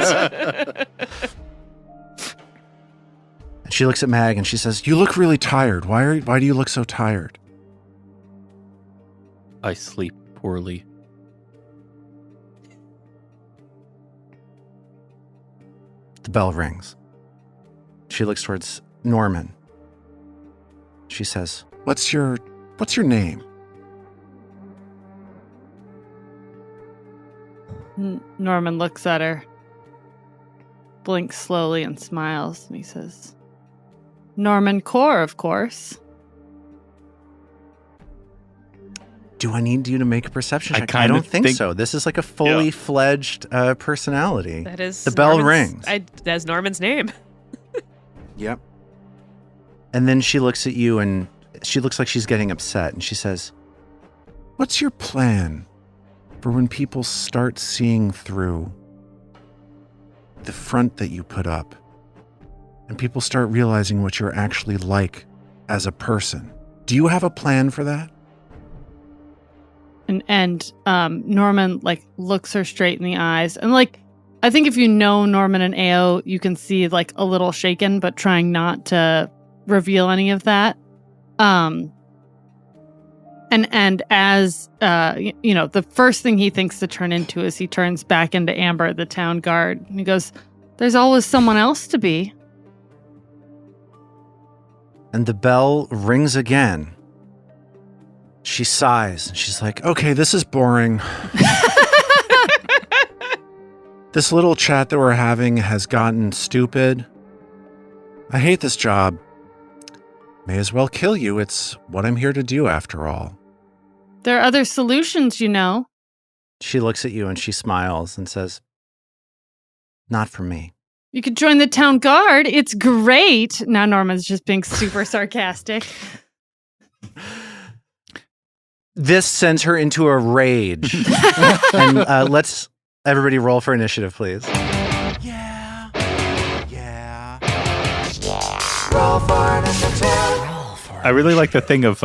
And she looks at Mag and she says, "You look really tired. Why do you look so tired?" I sleep poorly. The bell rings. She looks towards Norman. She says, What's your name?" Norman looks at her, blinks slowly and smiles, and he says, "Norman Core, of course." "Do I need you to make a perception I check?" kinda I don't think think- so. This is like a fully fledged personality. That is The bell Norman's- rings. That's Norman's name. Yep. And then she looks at you and she looks like she's getting upset and she says, "What's your plan for when people start seeing through the front that you put up and people start realizing what you're actually like as a person? Do you have a plan for that?" And Norman looks her straight in the eyes, and I think if you know Norman and Ao, you can see a little shaken, but trying not to reveal any of that. And as the first thing he thinks to turn into is he turns back into Amber, the town guard, and he goes, "There's always someone else to be." And the bell rings again. She sighs and she's like, "Okay, this is boring. This little chat that we're having has gotten stupid. I hate this job. May as well kill you. It's what I'm here to do after all." There are other solutions, you know. She looks at you and she smiles and says, "Not for me." You could join the town guard. It's great. Now Norman's just being super sarcastic. This sends her into a rage. And let's everybody roll for initiative, please. Yeah. Roll for initiative. I really like the thing of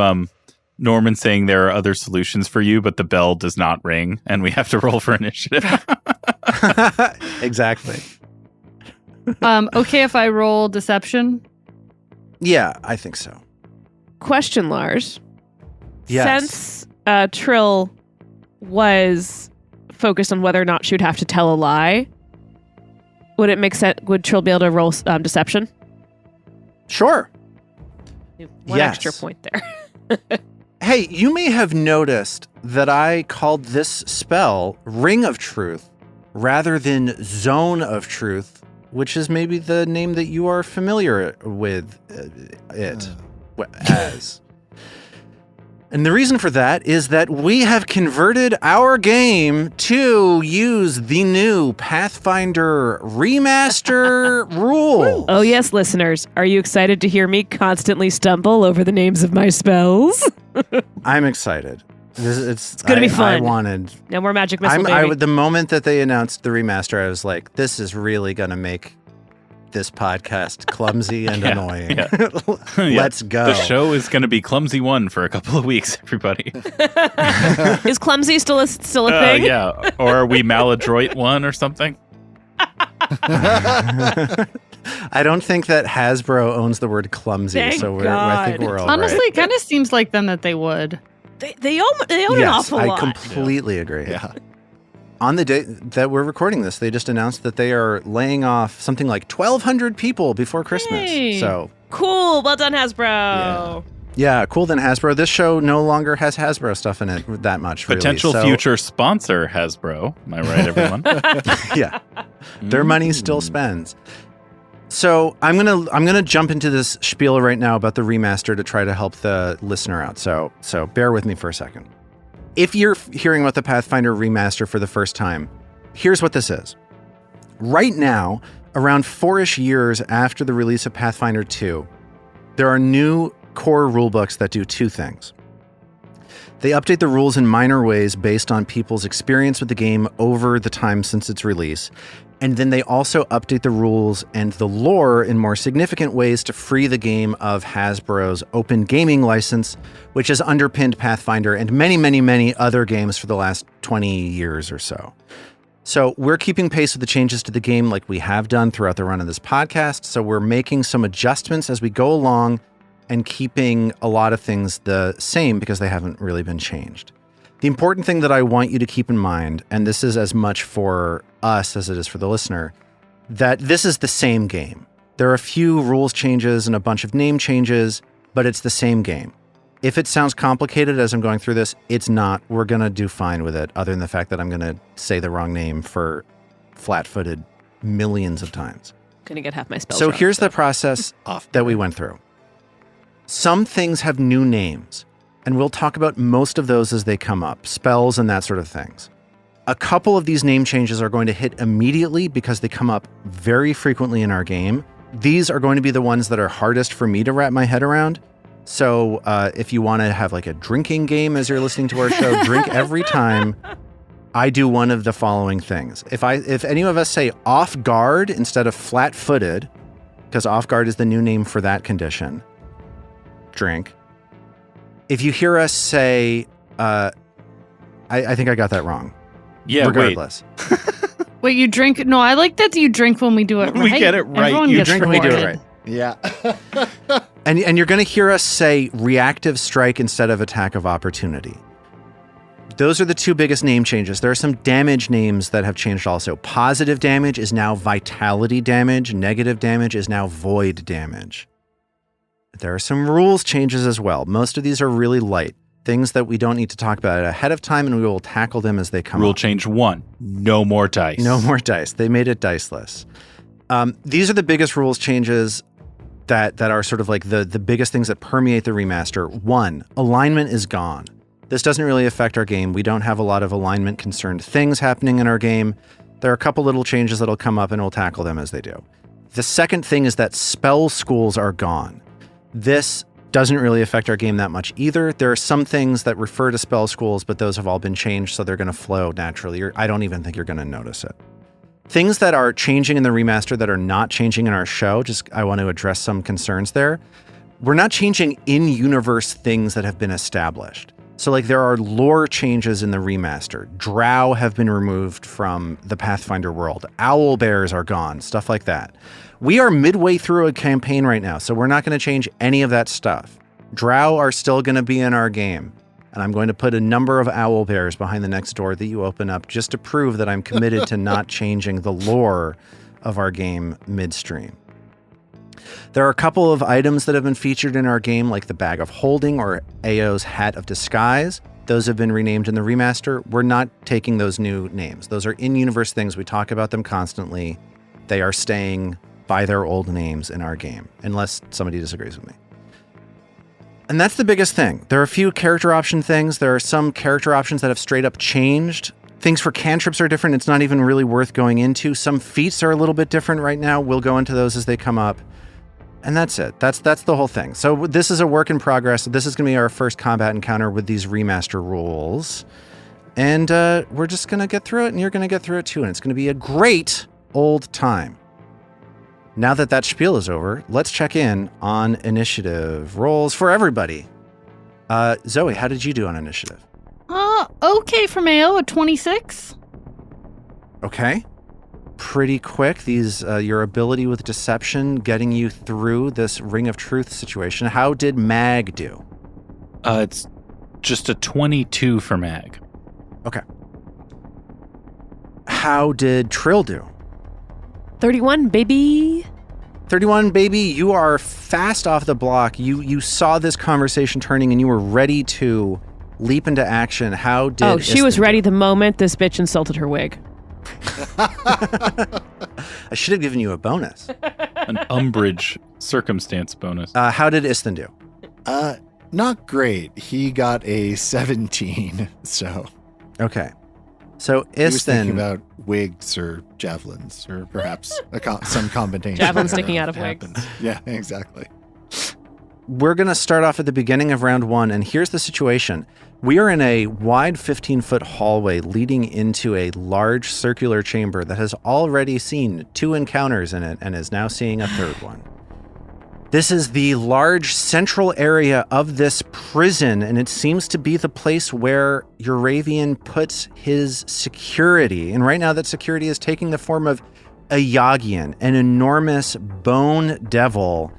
Norman saying there are other solutions for you, but the bell does not ring, and we have to roll for initiative. Exactly. Okay, if I roll deception. Yeah, I think so. Question, Lars. Yes. Since Trill was focused on whether or not she would have to tell a lie, would it make sense? Would Trill be able to roll deception? Sure. One Yes. extra point there. Hey, you may have noticed that I called this spell Ring of Truth rather than Zone of Truth, which is maybe the name that you are familiar with as. And the reason for that is that we have converted our game to use the new Pathfinder remaster rules. Oh, yes, listeners. Are you excited to hear me constantly stumble over the names of my spells? I'm excited. It's gonna be fun. I wanted. No more magic missile, baby. The moment that they announced the remaster, I was like, this is really gonna make this podcast clumsy and annoying. Yeah. Let's go. The show is going to be Clumsy 1 for a couple of weeks, everybody. Is clumsy still a thing? Yeah. Or are we Maladroit 1 or something? I don't think that Hasbro owns the word clumsy, Thank so I God. think we're all Honestly, right. it kind of seems like then that they would. They own an Yes, awful I lot. completely agree. Yeah. On the day that we're recording this, they just announced that they are laying off something like 1,200 people before Christmas. Yay. So, Cool. Well done, Hasbro. yeah, cool than Hasbro. This show no longer has Hasbro stuff in it that much. Really. Potential So, future sponsor, Hasbro. Am I right, everyone? Yeah, their money still spends. So I'm gonna jump into this spiel right now about the remaster to try to help the listener out. So bear with me for a second. If you're hearing about the Pathfinder remaster for the first time, here's what this is. Right now, around 4-ish years after the release of Pathfinder 2, there are new core rulebooks that do two things. They update the rules in minor ways based on people's experience with the game over the time since its release, and then they also update the rules and the lore in more significant ways to free the game of Hasbro's open gaming license, which has underpinned Pathfinder and many, many, many other games for the last 20 years or so. So we're keeping pace with the changes to the game like we have done throughout the run of this podcast, so we're making some adjustments as we go along and keeping a lot of things the same because they haven't really been changed. The important thing that I want you to keep in mind, and this is as much for us as it is for the listener, that this is the same game. There are a few rules changes and a bunch of name changes, but it's the same game. If it sounds complicated as I'm going through this, it's not. We're going to do fine with it, other than the fact that I'm going to say the wrong name for flat-footed millions of times. Gonna get half my spells. So wrong, here's the process Off that we went through. Some things have new names, and we'll talk about most of those as they come up, spells and that sort of things. A couple of these name changes are going to hit immediately because they come up very frequently in our game. These are going to be the ones that are hardest for me to wrap my head around. So if you want to have like a drinking game as you're listening to our show, drink every time I do one of the following things. If any of us say off guard instead of flat-footed, because off guard is the new name for that condition, drink. If you hear us say, I think I got that wrong. Yeah, Regardless. Wait, you drink? No, I like that you drink when we do it right. We get it right. Everyone You gets drink when we do it rewarded. right. Yeah. And you're going to hear us say reactive strike instead of attack of opportunity. Those are the two biggest name changes. There are some damage names that have changed also. Positive damage is now vitality damage. Negative damage is now void damage. There are some rules changes as well. Most of these are really light. Things that we don't need to talk about ahead of time, and we will tackle them as they come Rule up. change 1. No more dice. No more dice. They made it diceless. These are the biggest rules changes that are sort of like the biggest things that permeate the remaster. 1, alignment is gone. This doesn't really affect our game. We don't have a lot of alignment concerned things happening in our game. There are a couple little changes that'll come up and we'll tackle them as they do. The second thing is that spell schools are gone. This doesn't really affect our game that much either. There are some things that refer to spell schools, but those have all been changed, so they're going to flow naturally. I don't even think you're going to notice it. Things that are changing in the remaster that are not changing in our show, I want to address some concerns there. We're not changing in-universe things that have been established. So like there are lore changes in the remaster. Drow have been removed from the Pathfinder world. Owl bears are gone, stuff like that. We are midway through a campaign right now, so we're not going to change any of that stuff. Drow are still going to be in our game. And I'm going to put a number of owl bears behind the next door that you open up just to prove that I'm committed to not changing the lore of our game midstream. There are a couple of items that have been featured in our game, like the Bag of Holding or Ao's Hat of Disguise. Those have been renamed in the remaster. We're not taking those new names. Those are in-universe things. We talk about them constantly. They are staying by their old names in our game, unless somebody disagrees with me. And that's the biggest thing. There are a few character option things. There are some character options that have straight up changed. Things for cantrips are different. It's not even really worth going into. Some feats are a little bit different right now. We'll go into those as they come up. And that's it. That's the whole thing. So this is a work in progress. This is going to be our first combat encounter with these remaster rules. And we're just going to get through it, and you're going to get through it too. And it's going to be a great old time. now that that spiel is over, let's check in on initiative rolls for everybody. Zoe, how did you do on initiative? Okay for Mayo, a 26. Okay. Pretty quick. These your ability with deception getting you through this Ring of Truth situation. How did Mag do? It's just a 22 for Mag. Okay. How did Trill do? 31, baby. 31, baby. You are fast off the block. You saw this conversation turning and you were ready to leap into action. How did Oh, she was Istin ready do? the moment this bitch insulted her wig. I should have given you a bonus. An umbrage circumstance bonus. How did Istin do? Not great. He got a 17. So Okay. So he was thinking Istin, about wigs or javelins or perhaps some combination. Javelin I don't sticking know. out of wigs. Happens. Yeah, exactly. we're going to start off at the beginning of round 1, and here's the situation. We are in a wide 15-foot hallway leading into a large circular chamber that has already seen 2 encounters in it and is now seeing a 3rd one. This is the large central area of this prison, and it seems to be the place where Euravian puts his security. And right now that security is taking the form of a Yagian, an enormous bone devil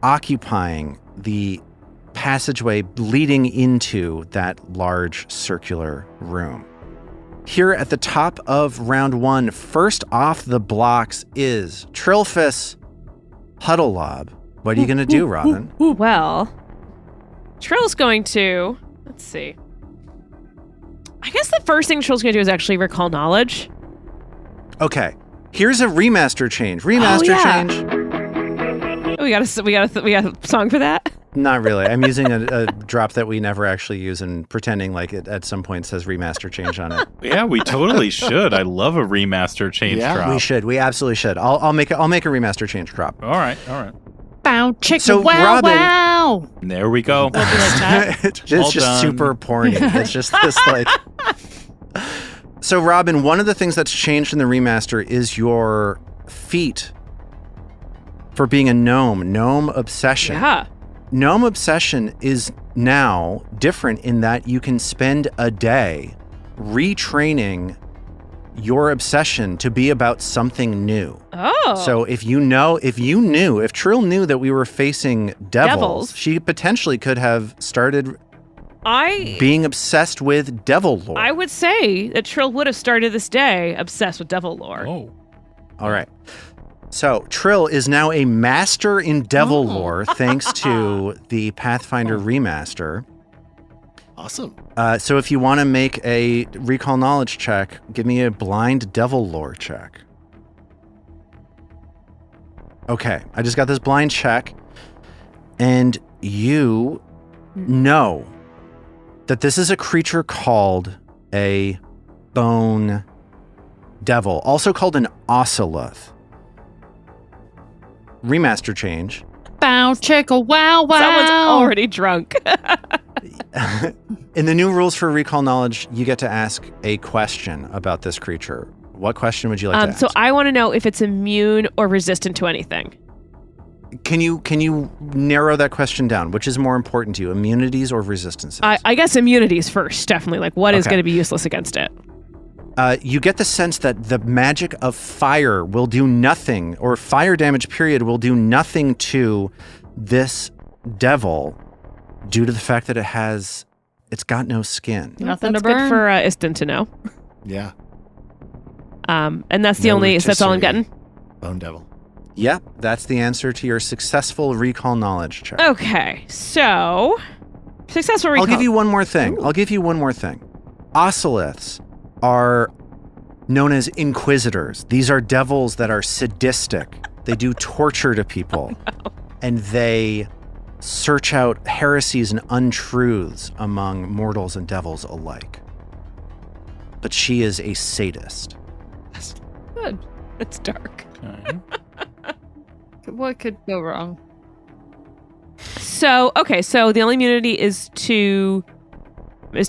occupying the passageway leading into that large circular room. Here at the top of round 1, first off the blocks is Trilphus Huddlelob. What are you going to do, Robin? Well, Trill's going to... Let's see. I guess the first thing Trill's going to do is actually recall knowledge. Okay, here's a remaster change. Remaster change. Oh, we got a song for that? Not really. I'm using a drop that we never actually use and pretending like it at some point says remaster change on it. Yeah, we totally should. I love a remaster change Yeah, drop. We should. We absolutely should. I'll make a remaster change drop. All right. Bow, chick, So, wow, Robin- wow. There we go. We'll be like that. It's All just done. super porny. It's just this like. So, Robin, one of the things that's changed in the remaster is your feat for being a gnome. Gnome obsession. Yeah. Gnome obsession is now different in that you can spend a day retraining your obsession to be about something new. Oh. So if Trill knew that we were facing devils, she potentially could have started being obsessed with devil lore. I would say that Trill would have started this day obsessed with devil lore. Oh. All right. So Trill is now a master in devil lore thanks to the Pathfinder remaster. Awesome. So if you want to make a recall knowledge check, give me a blind devil lore check. Okay, I just got this blind check, and you know that this is a creature called a bone devil, also called an oceloth. Remaster change. Bow, chicka, wow, wow. Someone's already drunk. In the new rules for recall knowledge, you get to ask a question about this creature. What question would you like to ask? So I want to know if it's immune or resistant to anything. Can you narrow that question down? Which is more important to you, immunities or resistances? I guess immunities first, definitely. Like, what is Okay. going to be useless against it? You get the sense that the magic of fire will do nothing, or fire damage period will do nothing to this devil due to the fact that it's got no skin. Nothing That's to burn. good for Istin to know. Yeah. And that's the No only. So that's all I'm rotisserie. getting. Bone devil. Yep, that's the answer to your successful recall knowledge check. Okay, so successful recall. I'll give you one more thing. Oceloths are known as inquisitors. These are devils that are sadistic. They do torture to people. And they search out heresies and untruths among mortals and devils alike. But she is a sadist. Good. It's dark. Okay. What could go wrong? So the only immunity is to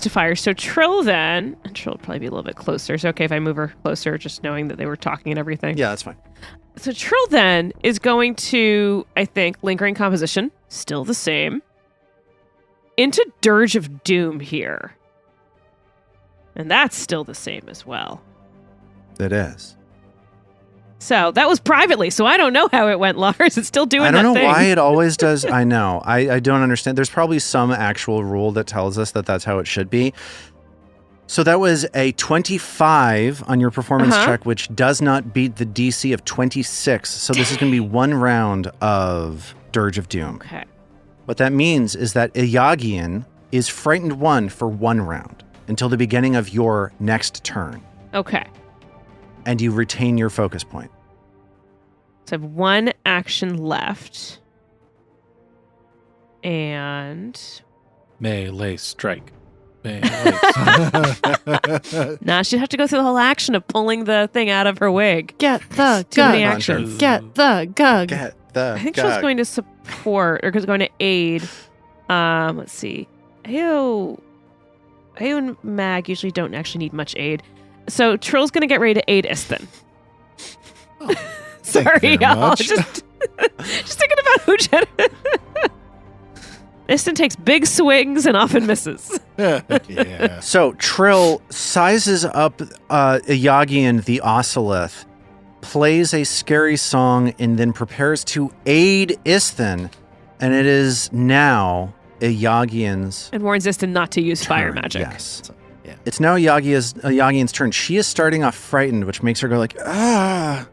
fire. So Trill will probably be a little bit closer. So okay if I move her closer, just knowing that they were talking and everything. Yeah, that's fine. So Trill then is going to, I think, lingering composition, still the same, into Dirge of Doom here. And that's still the same as well. It is. So that was privately, so I don't know how it went, Lars. It's still doing that I don't know thing. why it always does. I know. I don't understand. There's probably some actual rule that tells us that that's how it should be. So that was a 25 on your performance check, which does not beat the DC of 26. So this is going to be one round of Dirge of Doom. Okay. What that means is that Iyagian is frightened 1 for 1 round until the beginning of your next turn. Okay. And you retain your focus point. So I have 1 action left. And Melee strike. Melee. nah, she'd have to go through the whole action of pulling the thing out of her wig. Get the Too many gug. actions. Get the gug. Get the I think she was going to support, or going to aid. Let's see. Ayo and Mag usually don't actually need much aid. So Trill's going to get ready to aid Isthin. Oh, Sorry, very y'all. much. Just thinking about who Isthin takes big swings and often misses. Yeah. So Trill sizes up Iyagian the Ocelith, plays a scary song, and then prepares to aid Isthin. And it is now Iyagian's And warns Isthin not to use fire turn. magic. Yes. Yeah. It's now Iyagian's turn. She is starting off frightened, which makes her go like, ah.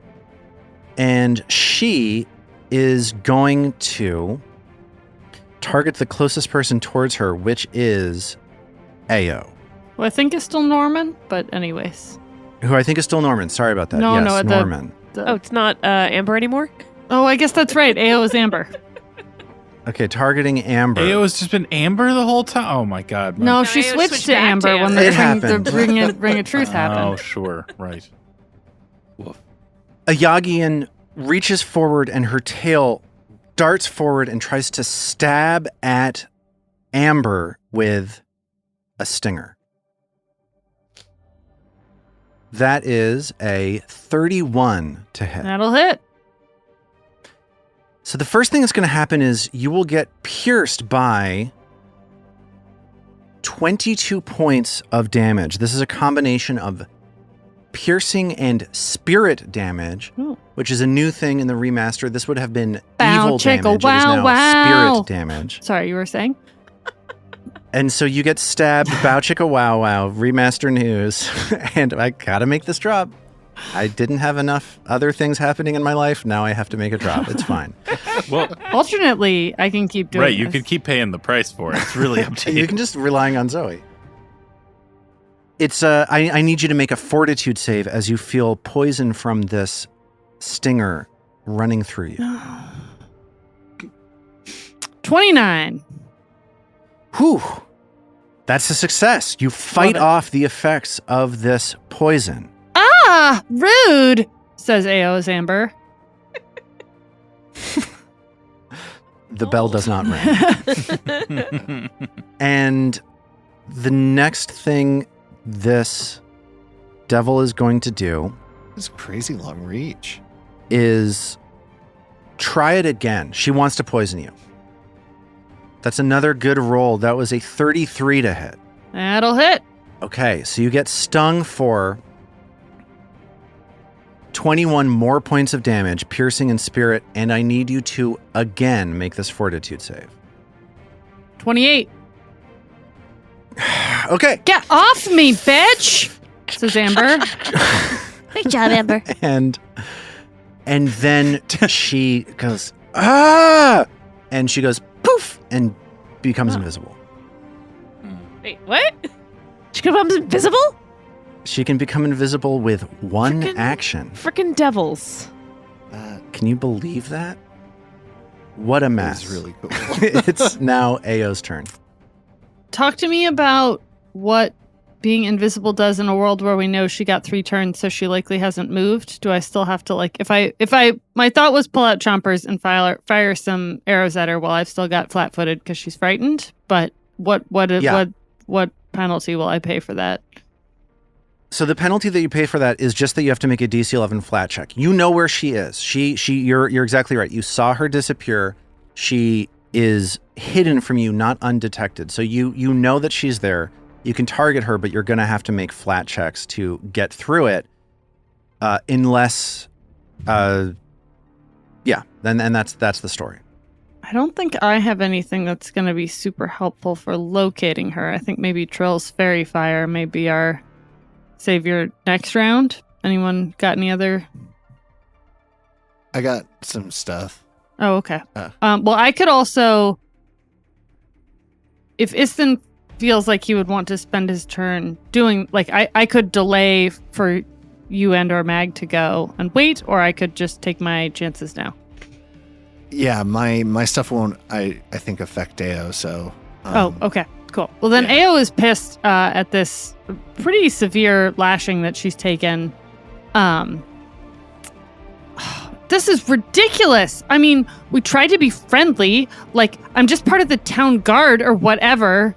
And she is going to target the closest person towards her, which is Ao, Well, I think it's still Norman, but anyways. who I think is still Norman. Sorry about that. No, yes, no, Norman. Oh, it's not Amber anymore? Oh, I guess that's right. AO is Amber. Okay, targeting Amber. AO has just been Amber the whole time. Oh my god. No, No, she AO switched switched to back to Amber when Amber. It the happened. Ring of Truth Oh, happened. sure. Right. Woof. Iyagian reaches forward and her tail darts forward and tries to stab at Amber with a stinger. That is a 31 to hit. That'll hit. So the first thing that's going to happen is you will get pierced by 22 points of damage. This is a combination of piercing and spirit damage, Ooh. which is a new thing in the remaster. This would have been Bow, evil chicka, damage. wow, it is now wow. spirit damage. Sorry, you were saying? And so you get stabbed, bow chicka wow wow, remaster news. And I gotta make this drop. I didn't have enough other things happening in my life. Now I have to make a drop. It's fine. Well, Alternately, I can keep doing right. You this. could keep paying the price for it. It's really up to You you. can just relying on Zoe. It's I need you to make a fortitude save as you feel poison from this stinger running through you. 29. Whew. That's a success. You fight Love it. off the effects of this poison. Ah, rude, says AO as Amber. The bell does not ring. And the next thing this devil is going to do This crazy long reach. is try it again. She wants to poison you. That's another good roll. That was a 33 to hit. That'll hit. Okay, so you get stung for 21 more points of damage, piercing and spirit, and I need you to again make this fortitude save. 28. Okay. Get off me, bitch, says Amber. Great job, Amber. And then she goes, ah! And she goes, poof, and becomes invisible. Wait, what? She becomes invisible? She can become invisible with one Frickin- action. Frickin' devils. Can you believe that? What a mess. That's really cool. It's now Ao's turn. Talk to me about what being invisible does in a world where we know she got 3 turns, so she likely hasn't moved. Do I still have to, like, if I my thought was pull out chompers and fire some arrows at her while I've still got flat-footed because she's frightened, but what Yeah. penalty will I pay for that? So the penalty that you pay for that is just that you have to make a DC 11 flat check. You know where she is. You're exactly right. You saw her disappear. She is hidden from you, not undetected. So you know that she's there. You can target her, but you're going to have to make flat checks to get through it. Unless, then that's the story. I don't think I have anything that's going to be super helpful for locating her. I think maybe Trill's Fairy Fire may be our savior next round. Anyone got any other? I got some stuff. Oh, okay. Well, I could also, if Istin feels like he would want to spend his turn doing, like, I could delay for you and or Mag to go and wait, or I could just take my chances now. Yeah, my stuff won't, I think, affect Deo, so... okay, cool. Well, then Ao is pissed at this pretty severe lashing that she's taken. This is ridiculous. I mean, we tried to be friendly, like, I'm just part of the town guard or whatever.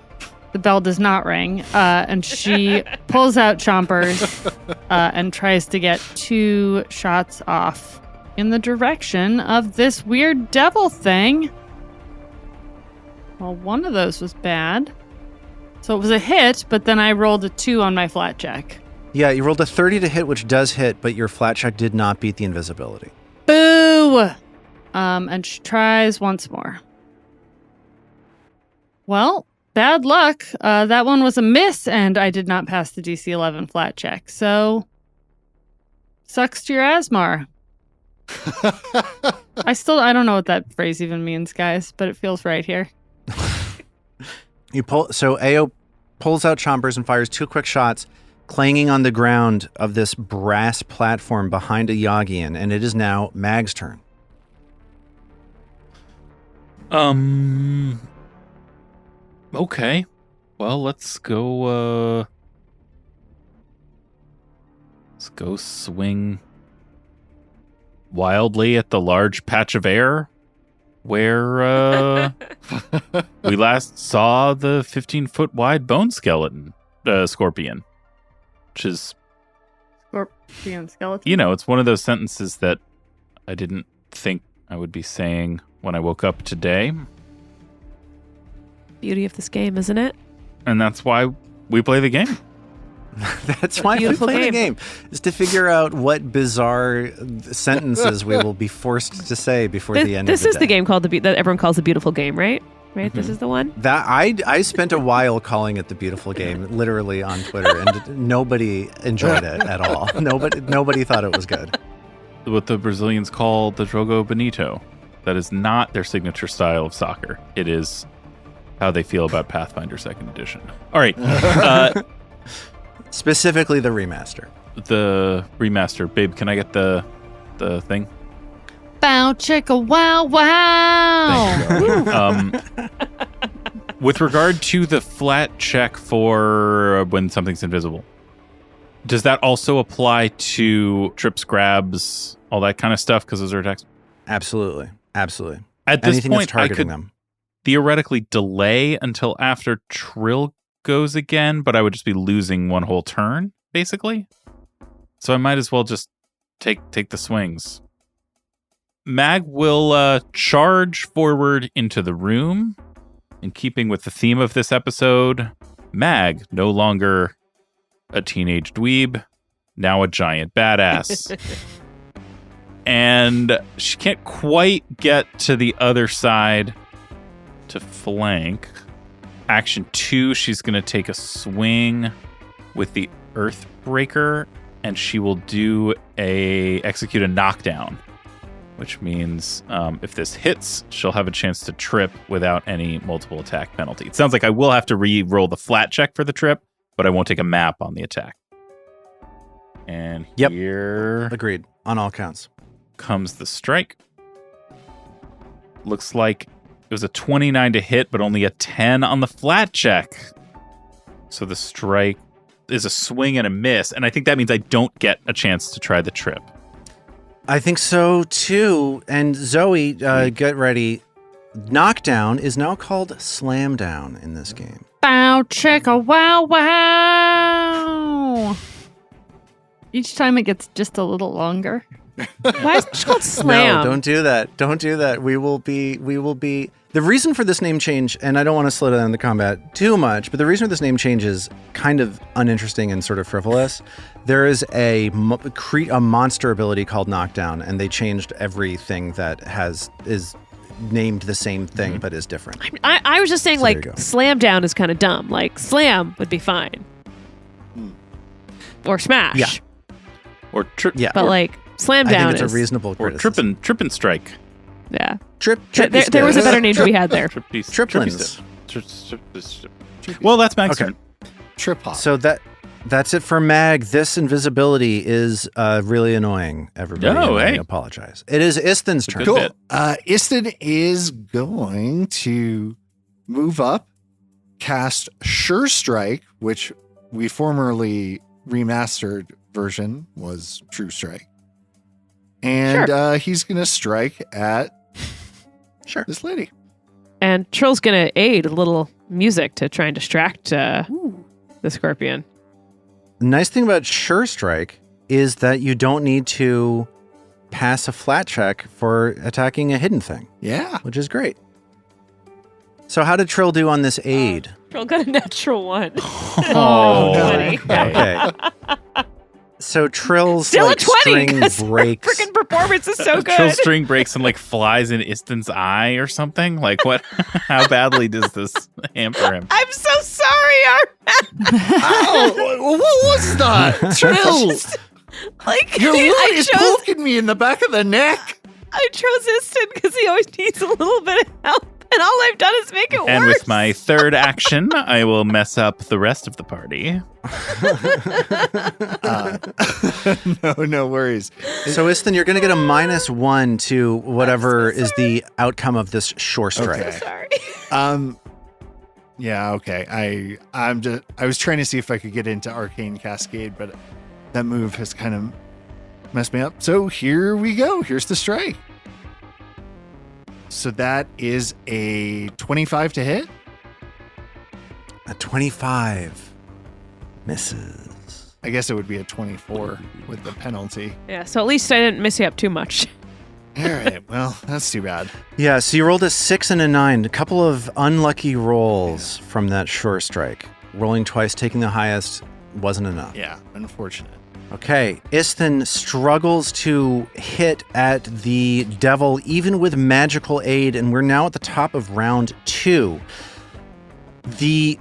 The bell does not ring, and she pulls out Chompers and tries to get 2 shots off in the direction of this weird devil thing. Well, one of those was bad. So it was a hit, but then I rolled a 2 on my flat check. Yeah, you rolled a 30 to hit, which does hit, but your flat check did not beat the invisibility. Boo! And she tries once more. Well, bad luck. That one was a miss, and I did not pass the DC 11 flat check. So, sucks to your Asmar. I don't know what that phrase even means, guys, but it feels right here. So Ao pulls out Chompers and fires 2 quick shots, clanging on the ground of this brass platform behind a Yagian, and it is now Mag's turn. Okay. Well, let's go swing wildly at the large patch of air where we last saw the 15-foot wide bone skeleton scorpion, which is Scorpion skeleton. It's one of those sentences that I didn't think I would be saying when I woke up today. Beauty of this game, isn't it? And that's why we play the game. That's why we play the game, is to figure out what bizarre sentences we will be forced to say before the end of the day. This is the game called that everyone calls the beautiful game, right? Right? Mm-hmm. This is the one? That I spent a while calling it the beautiful game, literally on Twitter, and nobody enjoyed it at all. Nobody thought it was good. What the Brazilians call the Jogo Bonito. That is not their signature style of soccer. It is how they feel about Pathfinder 2nd Edition. All right. Specifically the remaster. The remaster. Babe, can I get the thing? Bow chicka wow wow. With regard to the flat check for when something's invisible, does that also apply to trips, grabs, all that kind of stuff? Because those are attacks? Absolutely. At this Anything point, that's targeting I could them. theoretically delay until after Trill goes again, but I would just be losing one whole turn, basically. So I might as well just take the swings. Mag will charge forward into the room. In keeping with the theme of this episode, Mag, no longer a teenage dweeb, now a giant badass. And she can't quite get to the other side to flank. Action 2, she's going to take a swing with the Earthbreaker, and she will execute a knockdown, which means if this hits, she'll have a chance to trip without any multiple attack penalty. It sounds like I will have to re-roll the flat check for the trip, but I won't take a map on the attack. And here... Agreed. On all counts. Comes the strike. Looks like it was a 29 to hit, but only a 10 on the flat check. So the strike is a swing and a miss, and I think that means I don't get a chance to try the trip. I think so, too. And Zoe, get ready. Knockdown is now called Slam Down in this game. Bow chicka wow wow. Each time it gets just a little longer. Why is it just called Slam? No, don't do that. Don't do that. We will be. The reason for this name change, and I don't want to slow down the combat too much, but the reason for this name change is kind of uninteresting and sort of frivolous. There is a monster ability called Knockdown, and they changed everything that is named the same thing but is different. I was just saying, So there you go. Slam Down is kind of dumb. Like, Slam would be fine. Or Smash. Yeah. Or trip. Yeah. But, like, Slam I Down think it's is... a reasonable Or criticism. trip and strike. Yeah. Trippy There was a Sticks. better name to be had there. Triplins. Well, that's Mag's Okay. turn. Trip hop. So that's it for Mag. This invisibility is really annoying, everybody. Oh, and I hey. apologize. It is Isthen's turn. Good Cool. bit. Iston is going to move up, cast Sure Strike, which we formerly remastered version was True Strike. And he's going to strike at this lady. And Trill's going to aid a little music to try and distract the scorpion. Nice thing about Sure Strike is that you don't need to pass a flat check for attacking a hidden thing, Yeah. which is great. So how did Trill do on this aid? Trill got a natural 1. Oh, buddy. Okay. So Trill's Still like, a 20 string because breaks. freaking performance is so good. Trill string breaks and like flies in Iston's eye or something. Like what? How badly does this hamper him? I'm so sorry, Armin. Oh, what was that? Trill, Like, your wound I is chose poking me in the back of the neck. I chose Iston because he always needs a little bit of help, and all I've done is make it worse. And with my third action, I will mess up the rest of the party. No worries. So Isthen, you're going to get a -1 to whatever is the outcome of this Sure Strike. Okay. Sorry. Yeah, okay. I was trying to see if I could get into Arcane Cascade, but that move has kind of messed me up. So here we go. Here's the strike. So that is a 25 to hit. A 25 misses. I guess it would be a 24 with the penalty. Yeah, so at least I didn't miss you up too much. All right. Well, that's too bad. Yeah, so you rolled a 6 and a 9. A couple of unlucky rolls from that Sure Strike. Rolling twice, taking the highest wasn't enough. Yeah, unfortunate. Okay, Isthen struggles to hit at the devil even with magical aid, and we're now at the top of round 2. The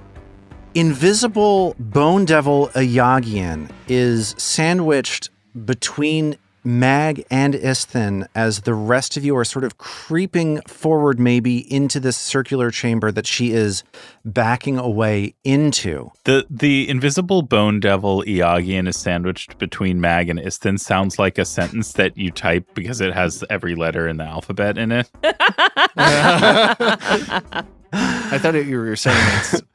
invisible bone devil Ayagian is sandwiched between Mag and Isthen as the rest of you are sort of creeping forward maybe into this circular chamber that she is backing away into. The invisible bone devil Iagian is sandwiched between Mag and Isthen sounds like a sentence that you type because it has every letter in the alphabet in it. I thought you were saying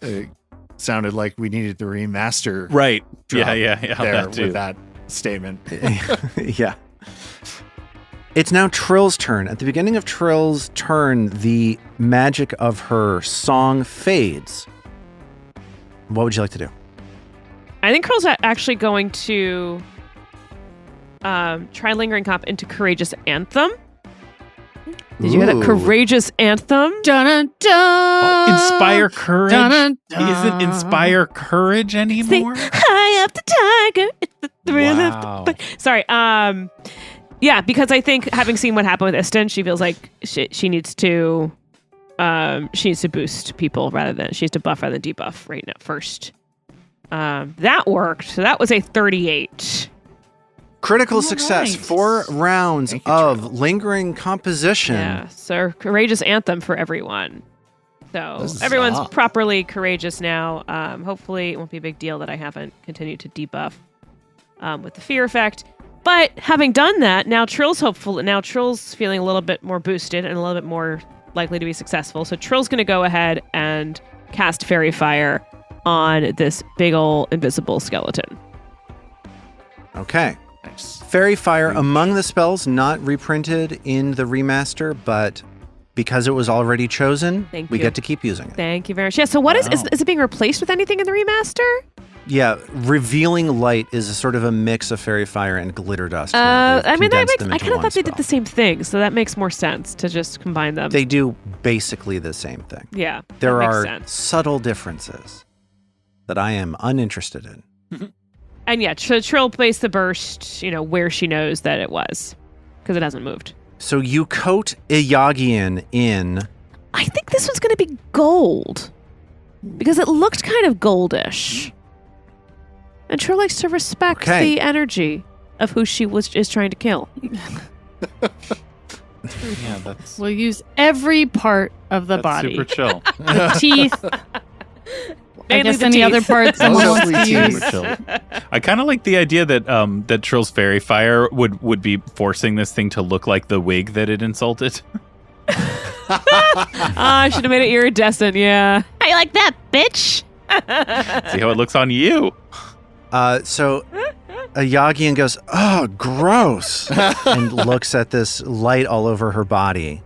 it sounded like we needed to remaster Right. drop Yeah. there That too. with that statement. Yeah. It's now Trill's turn. At the beginning of Trill's turn, the magic of her song fades. What would you like to do? I think Curl's actually going to try Lingering Cop into Courageous Anthem. Did you hear that? Ooh. Courageous Anthem? Dun dun. Inspire courage. Dun, dun. Isn't inspire courage anymore? High up the tiger. It's the thrill Wow. of the... Sorry. Yeah, because I think having seen what happened with Isthen, she feels like she needs to boost people rather than she needs to buff rather than debuff right now first. That worked. So that was a 38. Critical success. nice. 4 rounds Thank you, of Trill. lingering composition. Yeah, so Courageous Anthem for everyone. So Huzzah. everyone's properly courageous now. Hopefully it won't be a big deal that I haven't continued to debuff with the fear effect. But having done that, now Trill's hopeful. Now Trill's feeling a little bit more boosted and a little bit more likely to be successful. So Trill's going to go ahead and cast Fairy Fire on this big ol' invisible skeleton. Okay. Nice. Fairy Fire, among the spells not reprinted in the remaster, but because it was already chosen, Thank we you. get to keep using it. Thank you very much. Yeah. So what is Wow. it being replaced with anything in the remaster? Yeah, revealing light is a sort of a mix of fairy fire and glitter dust. I kind of spell. thought they did the same thing, so that makes more sense to just combine them. They do basically the same thing. Yeah, There that makes are sense. subtle differences that I am uninterested in. And yeah, Trill placed the burst, where she knows that it was, because it hasn't moved. So you coat Iyagian in. I think this one's going to be gold because it looked kind of goldish. And Trill likes to respect the energy of who she is trying to kill. Yeah, that's We'll use every part of the body. super chill. The teeth. I Mainly guess the any teeth. other parts someone wants to use. Super chill. I kind of like the idea that that Trill's fairy fire would be forcing this thing to look like the wig that it insulted. I should have made it iridescent, yeah. How you like that, bitch? See how it looks on you. So Iyagian goes, "Oh, gross," and looks at this light all over her body.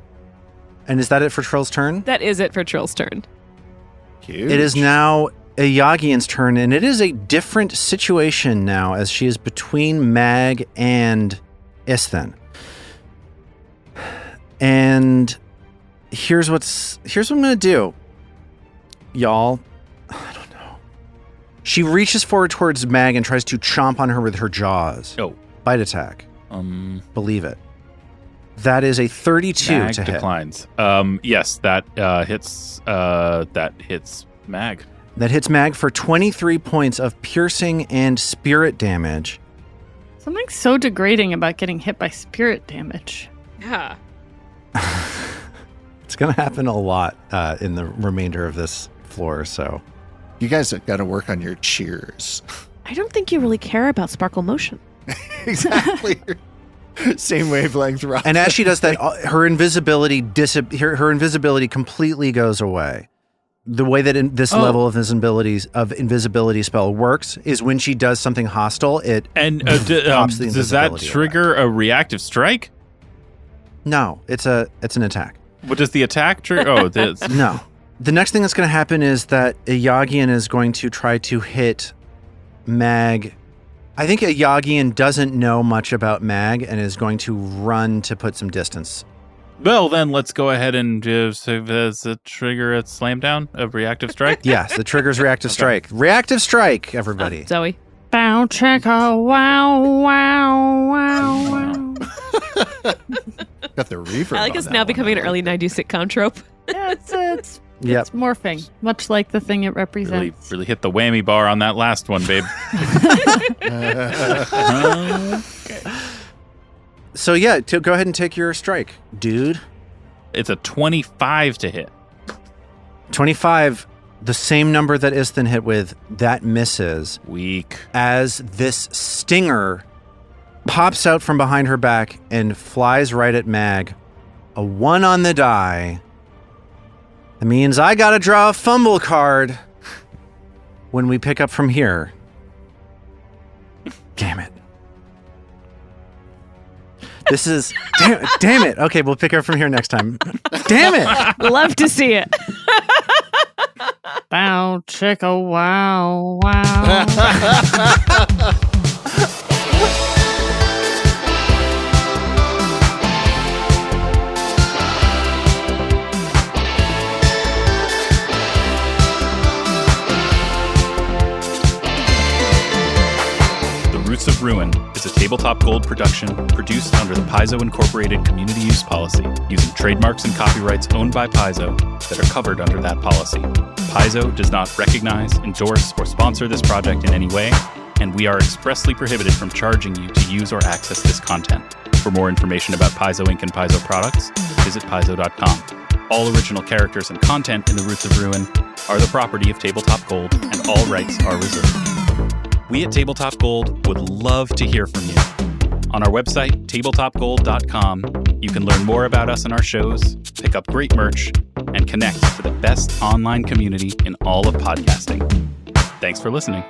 And is that it for Trill's turn? That is it for Trill's turn. Huge. It is now Iyagian's turn, and it is a different situation now as she is between Mag and Isthen. And here's what I'm going to do. Y'all, I don't know. She reaches forward towards Mag and tries to chomp on her with her jaws. Oh. Bite attack. Believe it. That is a 32 Mag to hit. declines. Yes, that hits. That hits Mag. That hits Mag for 23 points of piercing and spirit damage. Something so degrading about getting hit by spirit damage. Yeah. It's going to happen a lot in the remainder of this floor, so. You guys have got to work on your cheers. I don't think you really care about sparkle motion. Exactly. Same wavelength, Rob. And as she does that, her invisibility her invisibility completely goes away. The way that this level of invisibility spell works is when she does something hostile, it And pops the does that invisibility trigger a reactive strike? No, it's an attack. What does the attack trigger? Oh, this. No. The next thing that's going to happen is that Iyagian is going to try to hit Mag. I think Iyagian doesn't know much about Mag and is going to run to put some distance. Well, then let's go ahead and just trigger a slam down of reactive strike. Yes, the trigger's reactive strike. Reactive strike, everybody. Zoe. Bow checka wow wow wow wow. Got the reverb. I like on it's that now one. becoming an early 90s sitcom trope. Yeah, it's Yep. morphing, much like the thing it represents. Really hit the whammy bar on that last one, babe. So yeah, go ahead and take your strike, dude. It's a 25 to hit. 25, the same number that Isthen hit with, that misses. Weak. As this stinger pops out from behind her back and flies right at Mag. A 1 on the die. That means I gotta draw a fumble card when we pick up from here. Damn it. This is... Damn it. Okay, we'll pick up from here next time. Damn it. Love to see it. Bow chicka wow wow. Roots of Ruin is a Tabletop Gold production produced under the Paizo Incorporated Community Use Policy, using trademarks and copyrights owned by Paizo that are covered under that policy. Paizo does not recognize, endorse, or sponsor this project in any way, and we are expressly prohibited from charging you to use or access this content. For more information about Paizo Inc. and Paizo products, visit paizo.com. All original characters and content in the Roots of Ruin are the property of Tabletop Gold, and all rights are reserved. We at Tabletop Gold would love to hear from you. On our website, tabletopgold.com, you can learn more about us and our shows, pick up great merch, and connect to the best online community in all of podcasting. Thanks for listening.